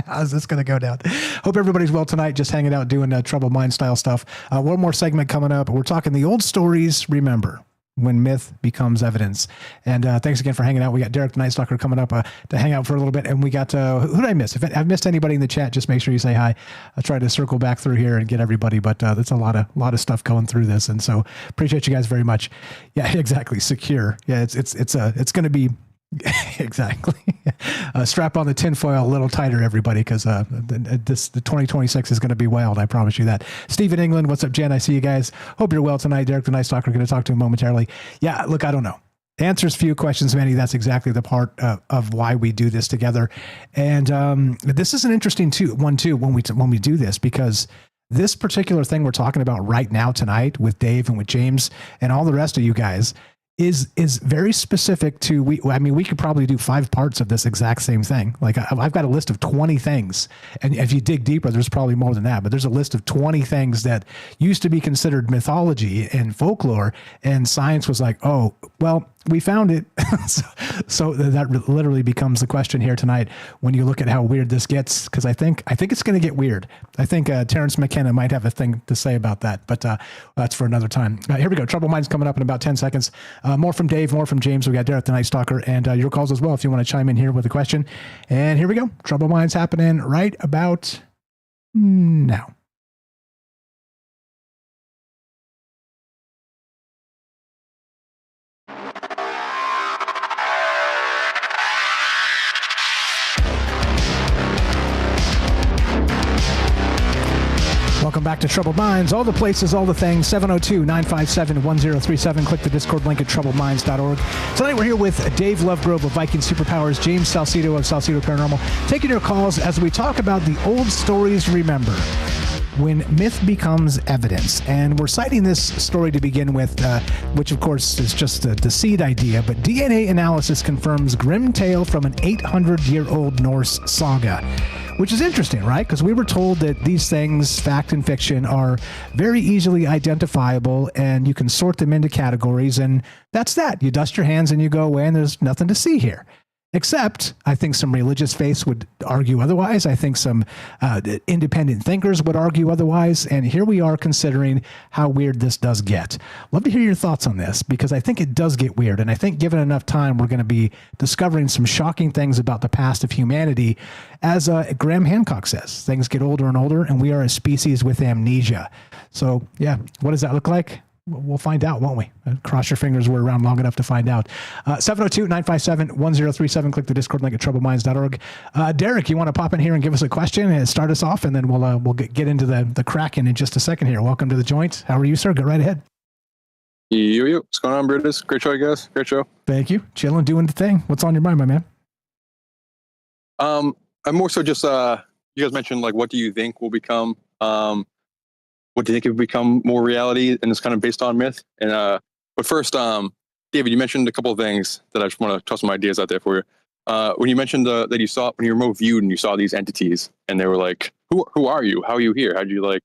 Speaker 1: How's this going to go down? Hope everybody's well tonight. Just hanging out doing Troubled Mind style stuff. One more segment coming up. We're talking the old stories. Remember. when myth becomes evidence. And thanks again for hanging out. We got Derek the Night Stalker coming up to hang out for a little bit. And we got, who did I miss? If I've missed anybody in the chat, just make sure you say hi. I'll try to circle back through here and get everybody, but there's a lot of stuff going through this. And so appreciate you guys very much. Yeah, exactly. Secure. Yeah, it's going to be exactly. Strap on the tinfoil a little tighter, everybody, because the 2026 is going to be wild. I promise you that. Steve in England, what's up, Jen? I see you guys. Hope you're well tonight. Derek the Night Stalker, going to talk to him momentarily. Yeah, look, I don't know. Answers few, questions many. That's exactly the part of why we do this together. And this is an interesting one too when we do this, because this particular thing we're talking about right now tonight with Dave and with James and all the rest of you guys is very specific to, we could probably do 5 parts of this exact same thing. Like I've got a list of 20 things, and if you dig deeper, there's probably more than that, but there's a list of 20 things that used to be considered mythology and folklore, and science was like, oh, well, we found it. so that literally becomes the question here tonight when you look at how weird this gets, because I think it's going to get weird. I think Terrence McKenna might have a thing to say about that, but that's for another time. Here we go. Trouble Minds coming up in about 10 seconds. More from Dave, more from James. We got Derek the Night Stalker, and your calls as well if you want to chime in here with a question. And here we go. Trouble Minds happening right about now. Welcome back to Troubled Minds. All the places, all the things. 702-957-1037. Click the Discord link at troubledminds.org. Tonight we're here with Dave Lovegrove of Viking Superpowers, James Salcedo of Salcedo Paranormal, taking your calls as we talk about the old stories to remember when myth becomes evidence. And we're citing this story to begin with, which of course is just the seed idea, but DNA analysis confirms grim tale from an 800-year-old Norse saga. Which is interesting, right? Because we were told that these things, fact and fiction, are very easily identifiable and you can sort them into categories, and that's that. You dust your hands and you go away and there's nothing to see here. Except, I think some religious faiths would argue otherwise. I think some independent thinkers would argue otherwise. And here we are considering how weird this does get. Love to hear your thoughts on this, because I think it does get weird. And I think given enough time, we're going to be discovering some shocking things about the past of humanity. As Graham Hancock says, things get older and older, and we are a species with amnesia. So, yeah, what does that look like? We'll find out, won't we? Cross your fingers we're around long enough to find out. 702-957-1037. Click the Discord link at troubleminds.org. Derek, you want to pop in here and give us a question and start us off, and then we'll get into the Kraken in just a second here. Welcome to the joint. How are you, sir? Go right ahead.
Speaker 16: Yo. What's going on, Brutus? Great show, guys. Great show.
Speaker 1: Thank you. Chilling, doing the thing. What's on your mind, my man?
Speaker 16: I'm more so just, you guys mentioned, like, what do you think will become, what do you think will become more reality, and it's kind of based on myth? And but first, David, you mentioned a couple of things that I just want to toss some ideas out there for you. When you mentioned that you saw, when you remote viewed and you saw these entities, and they were like, "Who are you? How are you here? How did you like?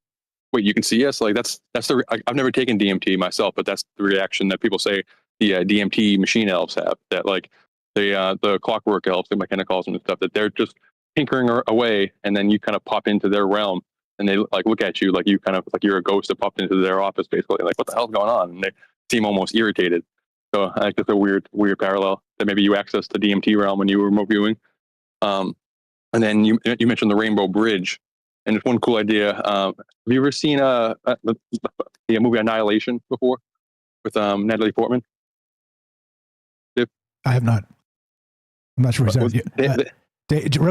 Speaker 16: Wait, you can see us?" Like that's the. I've never taken DMT myself, but that's the reaction that people say the DMT machine elves have. That like the clockwork elves, like McKenna calls them and stuff, that they're just tinkering away, and then you kind of pop into their realm. And they like look at you like you kind of like you're a ghost that popped into their office, basically. Like, what the hell's going on? And they seem almost irritated. So I think that's a weird parallel that maybe you access the DMT realm when you were remote viewing. And then you mentioned the Rainbow Bridge, and it's one cool idea. Have you ever seen the movie Annihilation before with Natalie Portman?
Speaker 1: I have not. I'm not sure. Real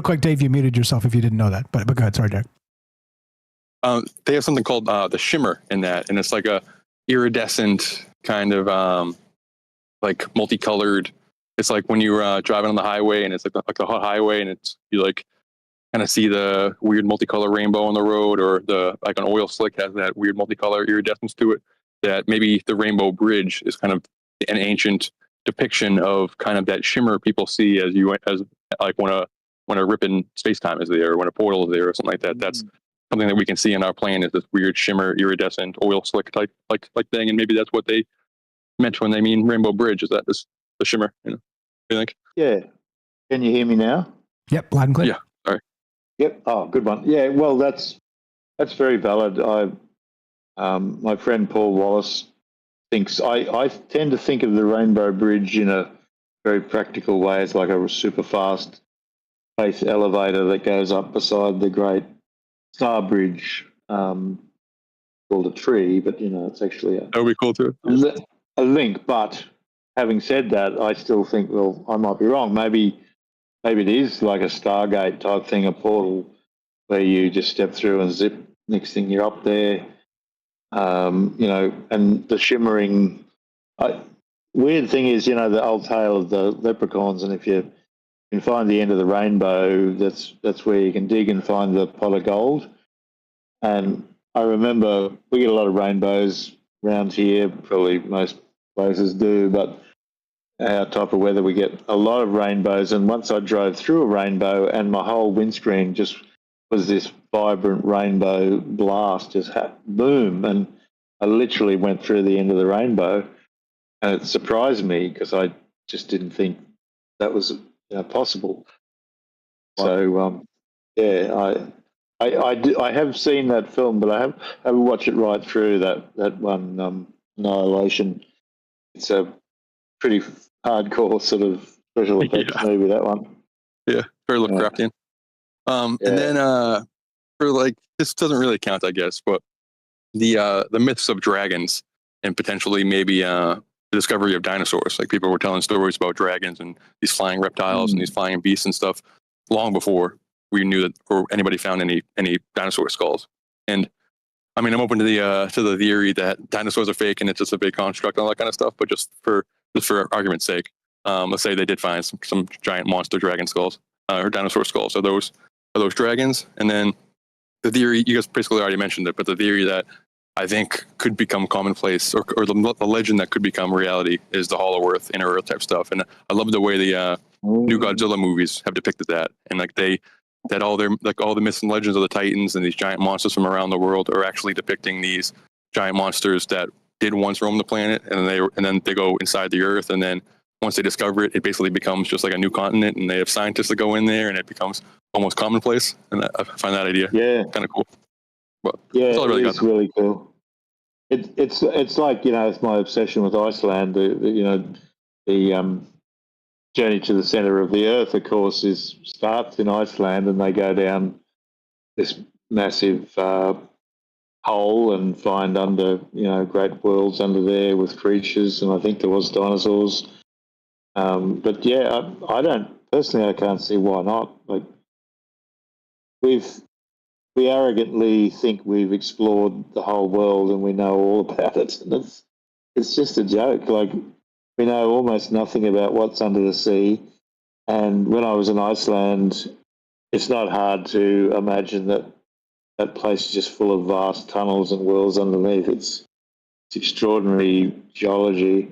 Speaker 1: quick, Dave, you muted yourself if you didn't know that. But go ahead. Sorry, Derek.
Speaker 16: They have something called the shimmer in that, and it's like a iridescent kind of like multicolored. It's like when you're driving on the highway, and it's like a hot highway, and it's you like kind of see the weird multicolor rainbow on the road, or the like an oil slick has that weird multicolor iridescence to it. That maybe the Rainbow Bridge is kind of an ancient depiction of kind of that shimmer people see as like when a rip in space time is there, or when a portal is there, or something like that. That's something that we can see in our plane, is this weird shimmer, iridescent, oil slick type like thing, and maybe that's what they meant when they mean Rainbow Bridge. Is that the shimmer? You know, what do you think?
Speaker 9: Yeah. Can you hear me now?
Speaker 1: Yep, loud and clear.
Speaker 16: Yeah. Sorry.
Speaker 9: Yep. Oh, good one. Yeah. Well, that's very valid. My friend Paul Wallace thinks I tend to think of the Rainbow Bridge in a very practical way. It's like a super fast space elevator that goes up beside the Great Star Bridge, called a tree, but it's actually
Speaker 16: that would be cool too.
Speaker 9: A link. But having said that, I still think, well, I might be wrong. Maybe it is like a Stargate type thing, a portal where you just step through and zip. Next thing you're up there. And the shimmering. Weird thing is, the old tale of the leprechauns, and if you can find the end of the rainbow, that's where you can dig and find the pot of gold. And I remember we get a lot of rainbows around here, probably most places do, but our type of weather, we get a lot of rainbows. And once I drove through a rainbow and my whole windscreen just was this vibrant rainbow blast, just boom. And I literally went through the end of the rainbow, and it surprised me because I just didn't think that was possible. Wow. So, I have seen that film, but I haven't watched it right through, that one, Annihilation. It's a pretty hardcore sort of special effects movie, that one.
Speaker 16: Yeah, very Lovecraftian. And then for this doesn't really count, I guess, but the myths of dragons and potentially maybe the discovery of dinosaurs. Like, people were telling stories about dragons and these flying reptiles and these flying beasts and stuff long before we knew that, or anybody found any dinosaur skulls. And I mean, I'm open to the theory that dinosaurs are fake and it's just a big construct and all that kind of stuff. But just for argument's sake, let's say they did find some giant monster dragon skulls or dinosaur skulls. Are those dragons? And then the theory, you guys basically already mentioned it, but the theory that I think could become commonplace, or the legend that could become reality, is the Hollow Earth, Inner Earth type stuff. And I love the way the new Godzilla movies have depicted that, and all the myths and legends of the Titans and these giant monsters from around the world are actually depicting these giant monsters that did once roam the planet, and then they go inside the Earth, and then once they discover it, it basically becomes just like a new continent, and they have scientists that go in there, and it becomes almost commonplace. And I find that idea kind of cool. But
Speaker 9: it's really cool. It's like, it's my obsession with Iceland. The journey to the center of the Earth, of course, starts in Iceland, and they go down this massive hole and find under great worlds under there with creatures, and I think there was dinosaurs. But yeah, I don't personally. I can't see why not. Like, we arrogantly think we've explored the whole world and we know all about it. And it's just a joke. Like, we know almost nothing about what's under the sea. And when I was in Iceland, it's not hard to imagine that place is just full of vast tunnels and worlds underneath. It's extraordinary geology.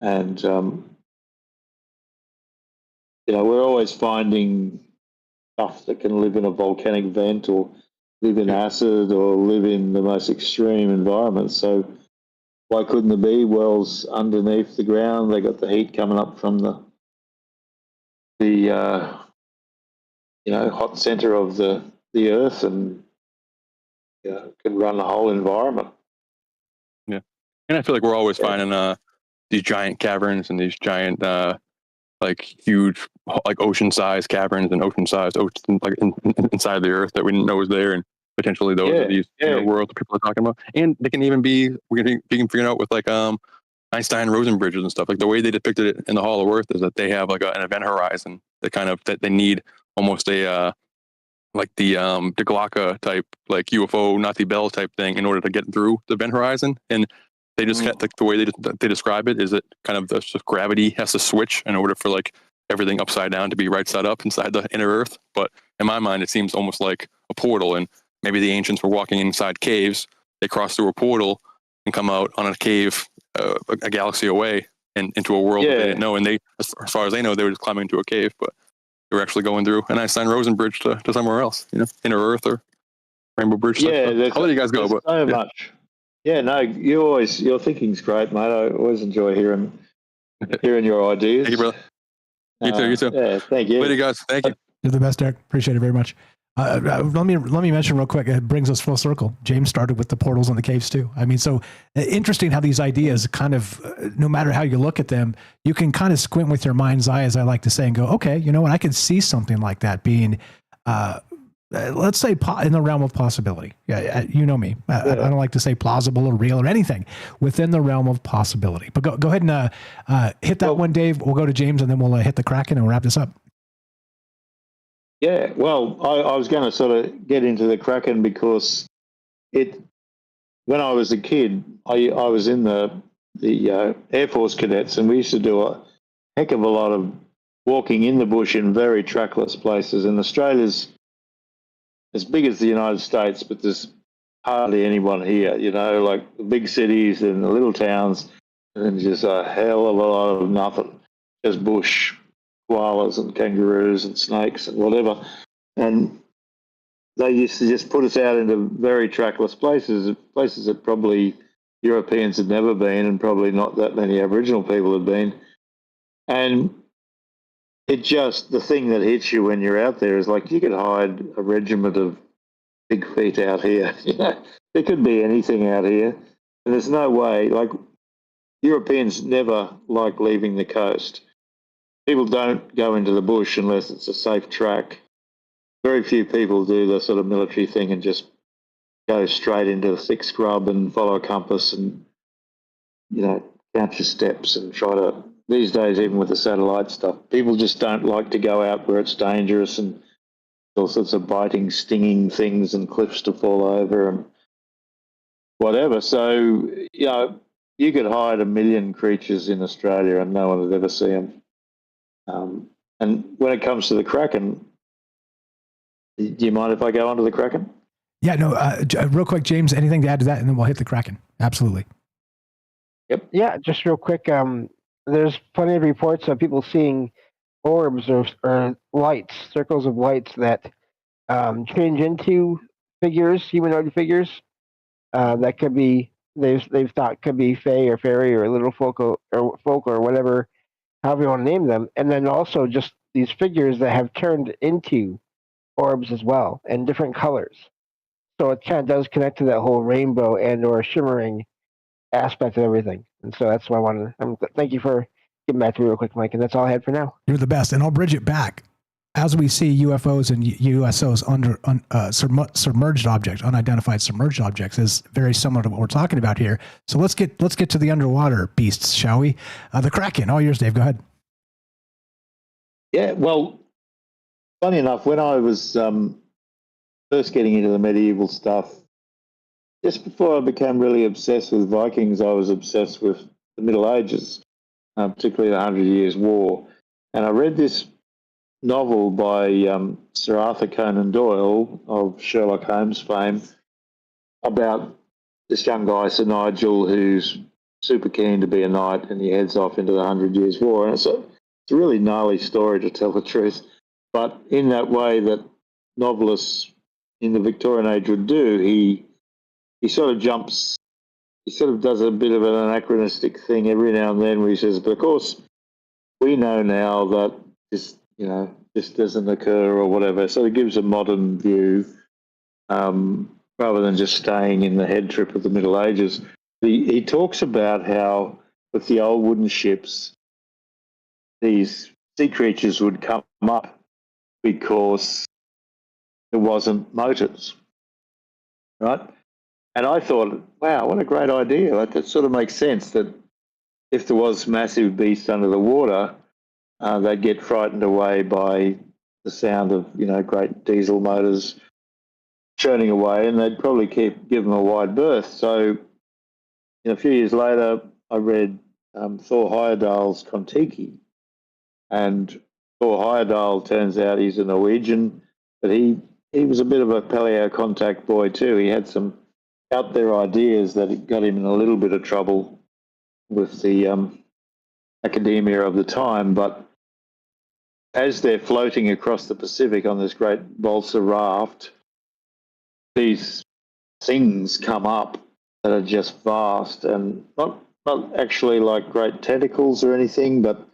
Speaker 9: And, we're always finding stuff that can live in a volcanic vent, or live in acid, or live in the most extreme environments. So why couldn't there be worlds underneath the ground? They got the heat coming up from the hot center of the Earth, and can run the whole environment.
Speaker 16: Yeah, and I feel like we're always finding these giant caverns and these giant huge ocean-sized caverns and ocean-sized inside the Earth that we didn't know was there, and potentially those are these worlds that people are talking about. And they can even be, we can figure it out with Einstein Rosen bridges and stuff. Like, the way they depicted it in the Hollow Earth is that they have an event horizon that they need almost a the Glocka type, UFO Nazi Bell type thing in order to get through the event horizon. And they just the way they describe it is that kind of the gravity has to switch in order for everything upside down to be right side up inside the inner Earth. But in my mind, it seems almost like a portal, and maybe the ancients were walking inside caves. They crossed through a portal and come out on a cave a galaxy away and into a world that they didn't know. And they, as far as they know, they were just climbing into a cave, but they were actually going through an Einstein Rosen bridge to somewhere else, Inner Earth or Rainbow Bridge.
Speaker 9: Yeah,
Speaker 16: I'll let you guys go. But
Speaker 9: so much. Yeah, no, your thinking's great, mate. I always enjoy hearing your ideas.
Speaker 16: Thank you, brother. You too.
Speaker 9: Yeah, thank you.
Speaker 16: Later, guys. Thank you.
Speaker 1: You're the best, Derek. Appreciate it very much. Let me mention real quick. It brings us full circle. James started with the portals and the caves too. I mean, so interesting how these ideas kind of, no matter how you look at them, you can kind of squint with your mind's eye, as I like to say, and go, okay, you know what? I can see something like that being, let's say, in the realm of possibility. Yeah, you know me. I don't like to say plausible or real or anything within the realm of possibility. But go ahead and hit that one, Dave. We'll go to James, and then we'll hit the Kraken and wrap this up.
Speaker 15: Yeah, well, I was going to sort of get into the Kraken because when I was a kid, I was in the Air Force cadets, and we used to do a heck of a lot of walking in the bush in very trackless places. And Australia's as big as the United States, but there's hardly anyone here, like the big cities and the little towns, and just a hell of a lot of nothing, just bush. Koalas and kangaroos and snakes and whatever. And they used to just put us out into very trackless places that probably Europeans had never been and probably not that many Aboriginal people had been. And the thing that hits you when you're out there is like you could hide a regiment of big feet out here. There could be anything out here. And there's no way, like Europeans never like leaving the coast. People don't go into the bush unless it's a safe track. Very few people do the sort of military thing and just go straight into the thick scrub and follow a compass and, count your steps and try to, these days, even with the satellite stuff, people just don't like to go out where it's dangerous and all sorts of biting, stinging things and cliffs to fall over and whatever. So, you could hide 1 million creatures in Australia and no one would ever see them. And when it comes to the Kraken, do you mind if I go on to the Kraken?
Speaker 1: Yeah, no, real quick, James, anything to add to that? And then we'll hit the Kraken. Absolutely.
Speaker 15: Yep.
Speaker 11: Yeah, just real quick. There's plenty of reports of people seeing orbs or lights, circles of lights that change into figures, humanoid figures. That could be, they've thought could be fae or fairy or little folk or whatever, however you want to name them, and then also just these figures that have turned into orbs as well, and different colors. So it kind of does connect to that whole rainbow and or shimmering aspect of everything. And so that's why I wanted to, thank you for getting back to me real quick, Mike, and that's all I had for now.
Speaker 1: You're the best, and I'll bridge it back. As we see UFOs and USOs under submerged objects, unidentified submerged objects, is very similar to what we're talking about here. So let's get to the underwater beasts, shall we? The Kraken. All yours, Dave. Go ahead.
Speaker 15: Yeah. Well, funny enough, when I was first getting into the medieval stuff, just before I became really obsessed with Vikings, I was obsessed with the Middle Ages, particularly the 100 Years' War, and I read this novel by Sir Arthur Conan Doyle of Sherlock Holmes fame about this young guy, Sir Nigel, who's super keen to be a knight, and he heads off into the 100 Years' War. And it's a really gnarly story, to tell the truth. But in that way that novelists in the Victorian age would do, he sort of jumps, he sort of does a bit of an anachronistic thing every now and then where he says, but of course, we know now that this doesn't occur or whatever. So it gives a modern view rather than just staying in the head trip of the Middle Ages. He talks about how with the old wooden ships, these sea creatures would come up because there wasn't motors, right? And I thought, wow, what a great idea. That sort of makes sense that if there was massive beasts under the water, they'd get frightened away by the sound of, great diesel motors churning away, and they'd probably give them a wide berth. So a few years later, I read Thor Heyerdahl's Kon-Tiki, and Thor Heyerdahl, turns out he's a Norwegian, but he was a bit of a paleo contact boy too. He had some out there ideas that got him in a little bit of trouble with the academia of the time, but as they're floating across the Pacific on this great balsa raft, these things come up that are just vast and not actually like great tentacles or anything, but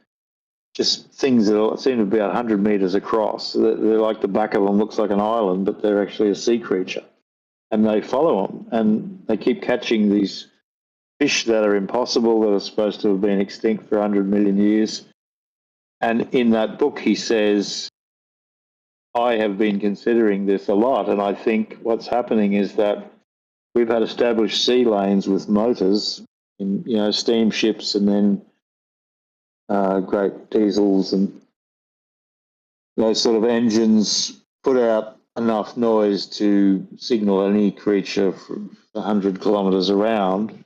Speaker 9: just things that seem to be 100 meters across. They're like the back of them looks like an island, but they're actually a sea creature. And they follow them, and they keep catching these fish that are impossible, that are supposed to have been extinct for 100 million years. And in that book, he says, I have been considering this a lot, and I think what's happening is that we've had established sea lanes with motors in, steamships, and then great diesels, and those sort of engines put out enough noise to signal any creature for 100 kilometers around.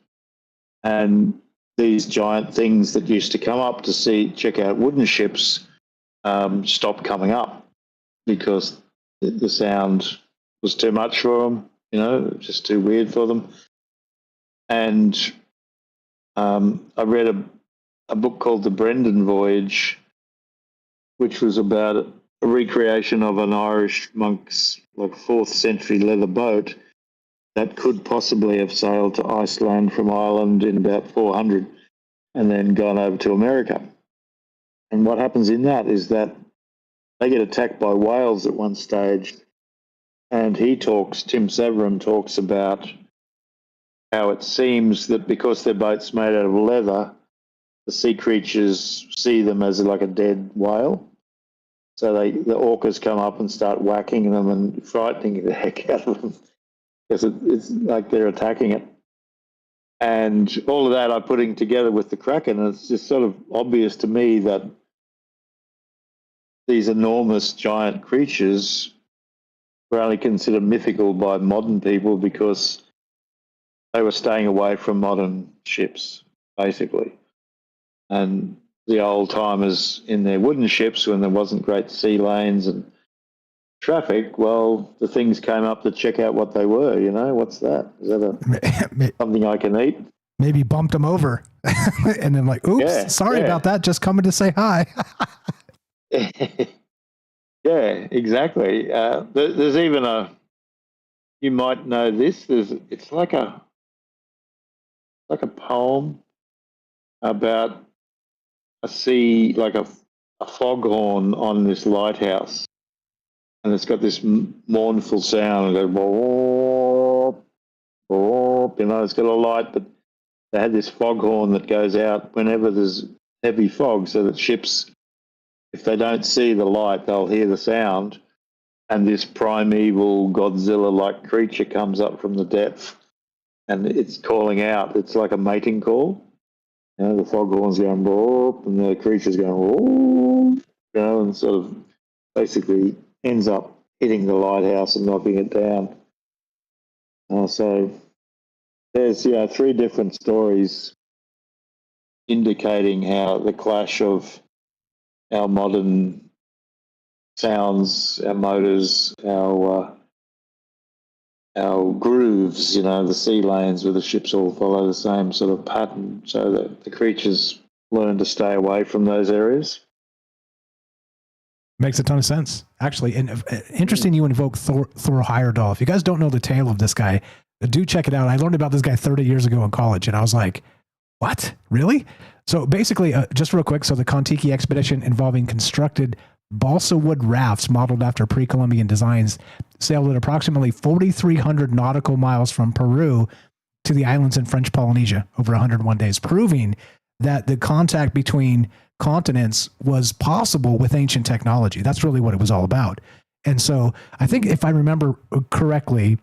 Speaker 9: And these giant things that used to come up to check out wooden ships stopped coming up because the sound was too much for them, just too weird for them. And I read a book called The Brendan Voyage, which was about a recreation of an Irish monk's 4th century leather boat that could possibly have sailed to Iceland from Ireland in about 400 and then gone over to America. And what happens in that is that they get attacked by whales at one stage, and Tim Severin talks about how it seems that because their boat's made out of leather, the sea creatures see them as like a dead whale. So the orcas come up and start whacking them and frightening the heck out of them because it's like they're attacking it. And all of that I'm putting together with the Kraken, and it's just sort of obvious to me that these enormous giant creatures were only considered mythical by modern people because they were staying away from modern ships, basically. And the old timers in their wooden ships, when there wasn't great sea lanes and traffic, well, the things came up to check out what they were. What's that? Is that something I can eat?
Speaker 1: Maybe bumped them over and then oops, sorry about that. Just coming to say hi.
Speaker 9: Yeah, exactly. There's even you might know this. It's like a poem about a sea, like a foghorn on this lighthouse, and it's got this mournful sound. It goes, it's got a light, but they had this foghorn that goes out whenever there's heavy fog, so that ships, if they don't see the light, they'll hear the sound, and this primeval Godzilla-like creature comes up from the depth, and it's calling out. It's like a mating call. The foghorn's going, boop, and the creature's going, and sort of basically ends up hitting the lighthouse and knocking it down. So there's 3 different stories indicating how the clash of our modern sounds, our motors, our grooves, the sea lanes where the ships all follow the same sort of pattern, so that the creatures learn to stay away from those areas.
Speaker 1: Makes a ton of sense, actually. And interesting you invoke Thor Heyerdahl. If you guys don't know the tale of this guy, do check it out. I learned about this guy 30 years ago in college, and I was like, what? Really? So basically, just real quick, so the Kon-Tiki expedition involving constructed balsa wood rafts modeled after pre-Columbian designs sailed at approximately 4,300 nautical miles from Peru to the islands in French Polynesia over 101 days, proving that the contact between continents was possible with ancient technology. That's really what it was all about. And so I think if I remember correctly,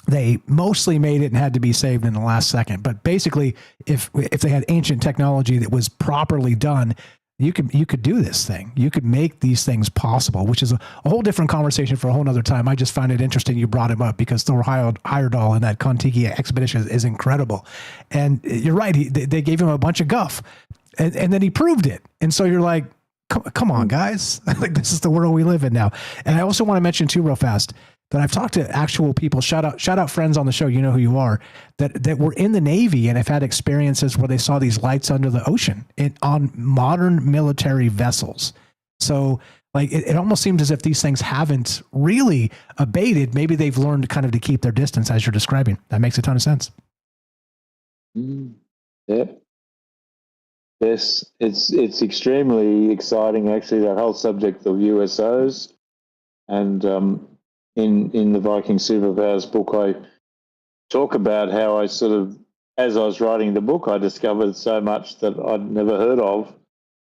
Speaker 1: they mostly made it and had to be saved in the last second. But basically, if they had ancient technology that was properly done, you could do this thing. You could make these things possible, which is a whole different conversation for a whole nother time. I just find it interesting you brought him up because Thor Heyerdahl and that Kon-Tiki expedition is incredible. And you're right. They gave him a bunch of guff and then he proved it. And so you're like, come on, guys. Like, this is the world we live in now. And I also want to mention too, real fast, that I've talked to actual people, shout out friends on the show, you know who you are, that were in the Navy and have had experiences where they saw these lights under the ocean on modern military vessels. So like it almost seems as if these things haven't really abated. Maybe they've learned kind of to keep their distance, as you're describing. That makes a ton of sense.
Speaker 9: Yeah. Yes, it's extremely exciting, actually, that whole subject of USOs. And in the Viking Superpowers book, I talk about how I sort of, as I was writing the book, I discovered so much that I'd never heard of.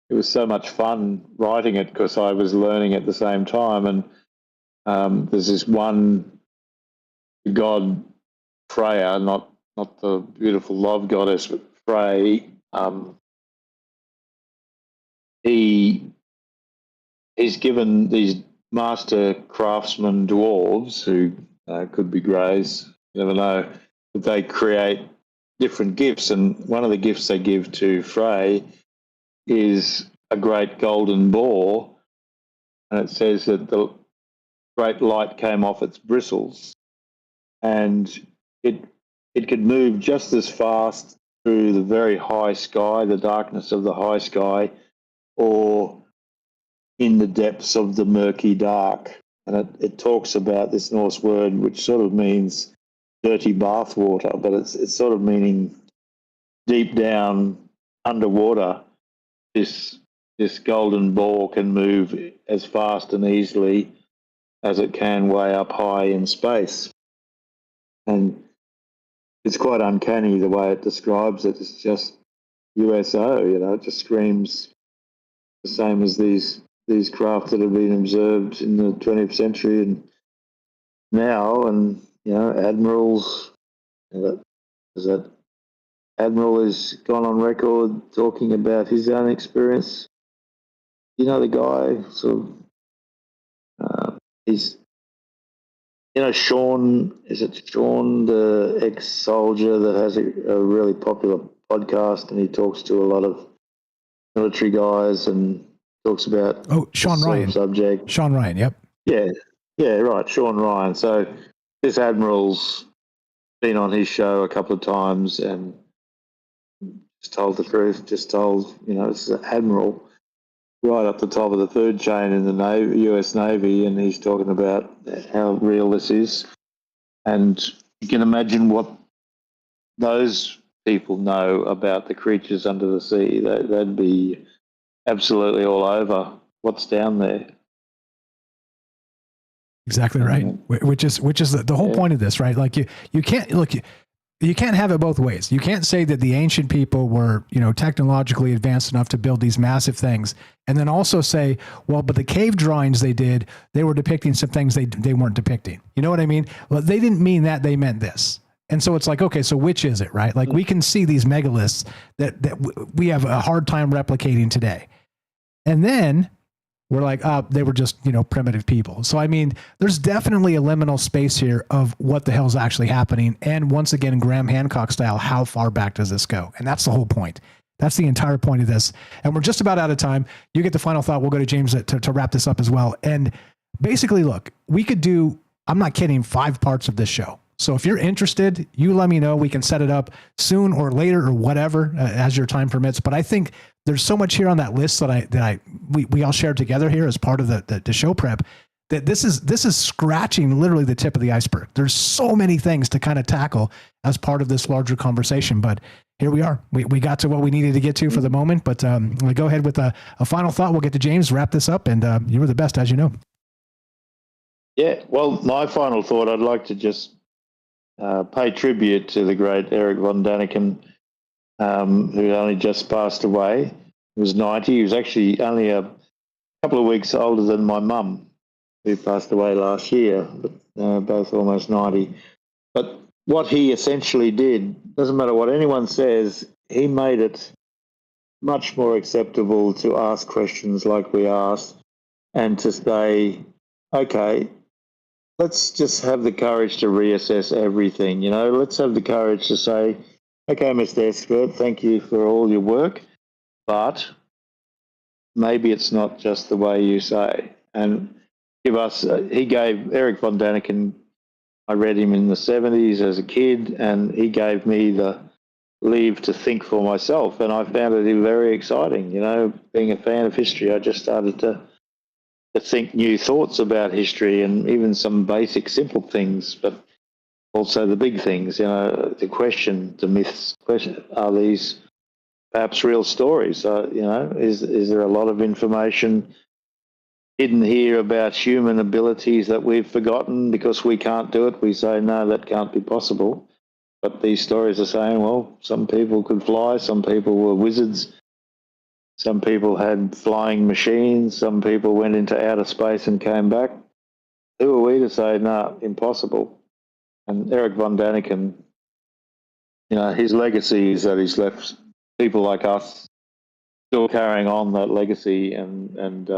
Speaker 9: It was so much fun writing it because I was learning at the same time. And there's this one god, Freya, not the beautiful love goddess, but Frey. He's given these master craftsmen dwarves, who could be greys, you never know, but they create different gifts. And one of the gifts they give to Frey is a great golden boar. And it says that the great light came off its bristles, and it could move just as fast through the very high sky, the darkness of the high sky, or in the depths of the murky dark. And it talks about this Norse word, which sort of means dirty bathwater, but it's sort of meaning deep down underwater. This golden ball can move as fast and easily as it can way up high in space. And it's quite uncanny the way it describes it. It's just USO, it just screams the same as these craft that have been observed in the 20th century and now. And admirals, that admiral has gone on record talking about his own experience. The guy sort of he's Sean, is it Sean, the ex-soldier that has a really popular podcast, and he talks to a lot of military guys and talks about
Speaker 1: Sean Ryan
Speaker 9: subject.
Speaker 1: Sean Ryan, yep.
Speaker 9: Yeah, right, Sean Ryan. So this admiral's been on his show a couple of times and just told the truth, it's an admiral right up the top of the food chain in the Navy, US Navy, and he's talking about how real this is. And you can imagine what those people know about the creatures under the sea. They'd be absolutely all over what's down there.
Speaker 1: Exactly right. Which is the whole point of this, right? Like you can't look. You can't have it both ways. You can't say that the ancient people were, technologically advanced enough to build these massive things, and then also say, well, but the cave drawings they were depicting some things they weren't depicting. You know what I mean? Well, they didn't mean that. They meant this. And so it's like, okay, so which is it, right? Like we can see these megaliths that we have a hard time replicating today. And then we're like, they were just, primitive people. So, I mean, there's definitely a liminal space here of what the hell's actually happening. And once again, Graham Hancock style, how far back does this go? And that's the whole point. That's the entire point of this. And we're just about out of time. You get the final thought. We'll go to James to wrap this up as well. And basically, look, we could do, I'm not kidding, 5 parts of this show. So if you're interested, you let me know. We can set it up soon or later or whatever as your time permits. But I think there's so much here on that list that we all shared together here as part of the show prep, that this is scratching literally the tip of the iceberg. There's so many things to kind of tackle as part of this larger conversation. But here we are. We got to what we needed to get to for the moment. But we go ahead with a final thought. We'll get to James, wrap this up, and you were the best, as you know.
Speaker 9: Yeah. Well, my final thought, I'd like to just pay tribute to the great Eric von Daniken, who only just passed away. He was 90. He was actually only a couple of weeks older than my mum, who passed away last year, but both almost 90. But what he essentially did, doesn't matter what anyone says, he made it much more acceptable to ask questions like we asked and to say, okay, let's just have the courage to reassess everything. Let's have the courage to say, okay, Mr. Expert, thank you for all your work, but maybe it's not just the way you say. And he gave Eric von Daniken, I read him in the 70s as a kid, and he gave me the leave to think for myself, and I found it very exciting. Being a fan of history, I just started to think new thoughts about history, and even some basic simple things, but also the big things, the myths question, are these perhaps real stories. Is there a lot of information hidden here about human abilities that we've forgotten because we can't do it? We say, no, that can't be possible. But these stories are saying, well, some people could fly, some people were wizards, some people had flying machines, some people went into outer space and came back. Who are we to say, no, impossible? And Eric von Däniken, his legacy is that he's left people like us still carrying on that legacy and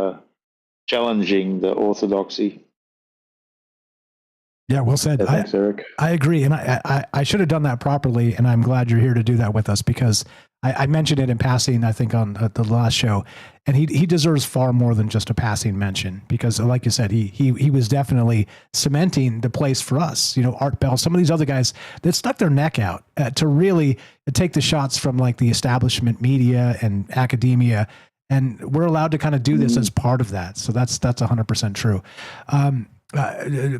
Speaker 9: challenging the orthodoxy.
Speaker 1: Yeah, well said.
Speaker 9: Thanks, Eric.
Speaker 1: I agree. And I should have done that properly. And I'm glad you're here to do that with us, because I mentioned it in passing, I think, on the last show. And he deserves far more than just a passing mention, because like you said, he was definitely cementing the place for us. Art Bell, some of these other guys that stuck their neck out to really take the shots from like the establishment media and academia. And we're allowed to kind of do this as part of that. So that's 100% true.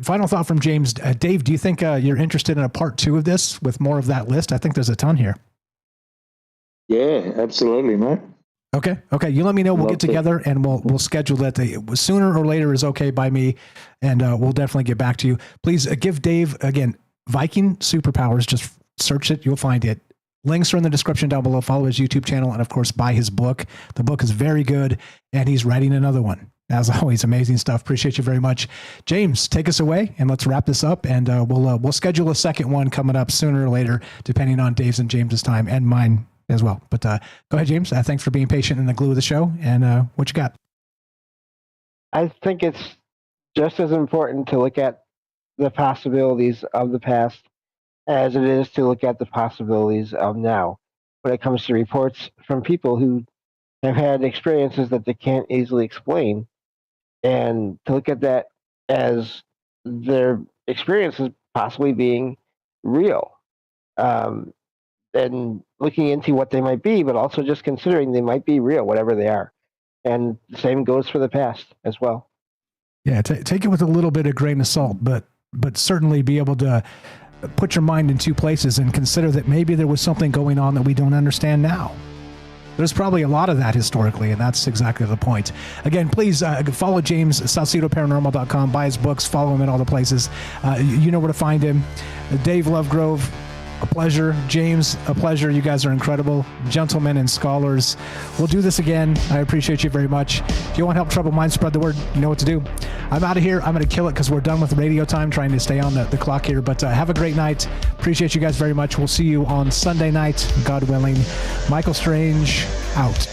Speaker 1: Final thought from James. Dave, do you think you're interested in a part 2 of this with more of that list? I think there's a ton here.
Speaker 9: Yeah, absolutely, mate.
Speaker 1: Okay. You let me know. We'll get together and we'll schedule that. Sooner or later is okay by me, and we'll definitely get back to you. Please give Dave, again, Viking Superpowers. Just search it. You'll find it. Links are in the description down below. Follow his YouTube channel and, of course, buy his book. The book is very good, and he's writing another one. As always, amazing stuff. Appreciate you very much. James, take us away, and let's wrap this up, and we'll schedule a second one coming up sooner or later, depending on Dave's and James's time, and mine as well. But go ahead, James. Thanks for being patient and the glue of the show. And what you got?
Speaker 11: I think it's just as important to look at the possibilities of the past as it is to look at the possibilities of now when it comes to reports from people who have had experiences that they can't easily explain, and to look at that as their experiences possibly being real, and looking into what they might be, but also just considering they might be real, whatever they are. And the same goes for the past as well.
Speaker 1: Yeah, take it with a little bit of grain of salt, but certainly be able to put your mind in two places and consider that maybe there was something going on that we don't understand now. There's probably a lot of that historically, and that's exactly the point. Again, please follow James, SausalitoParanormal.com, buy his books, follow him in all the places. You know where to find him. Dave Lovegrove, a pleasure. James, a pleasure. You guys are incredible. Gentlemen and scholars. We'll do this again. I appreciate you very much. If you want to help Troubled Minds spread the word, you know what to do. I'm out of here. I'm going to kill it because we're done with radio time, trying to stay on the clock here. But have a great night. Appreciate you guys very much. We'll see you on Sunday night, God willing. Michael Strange, out.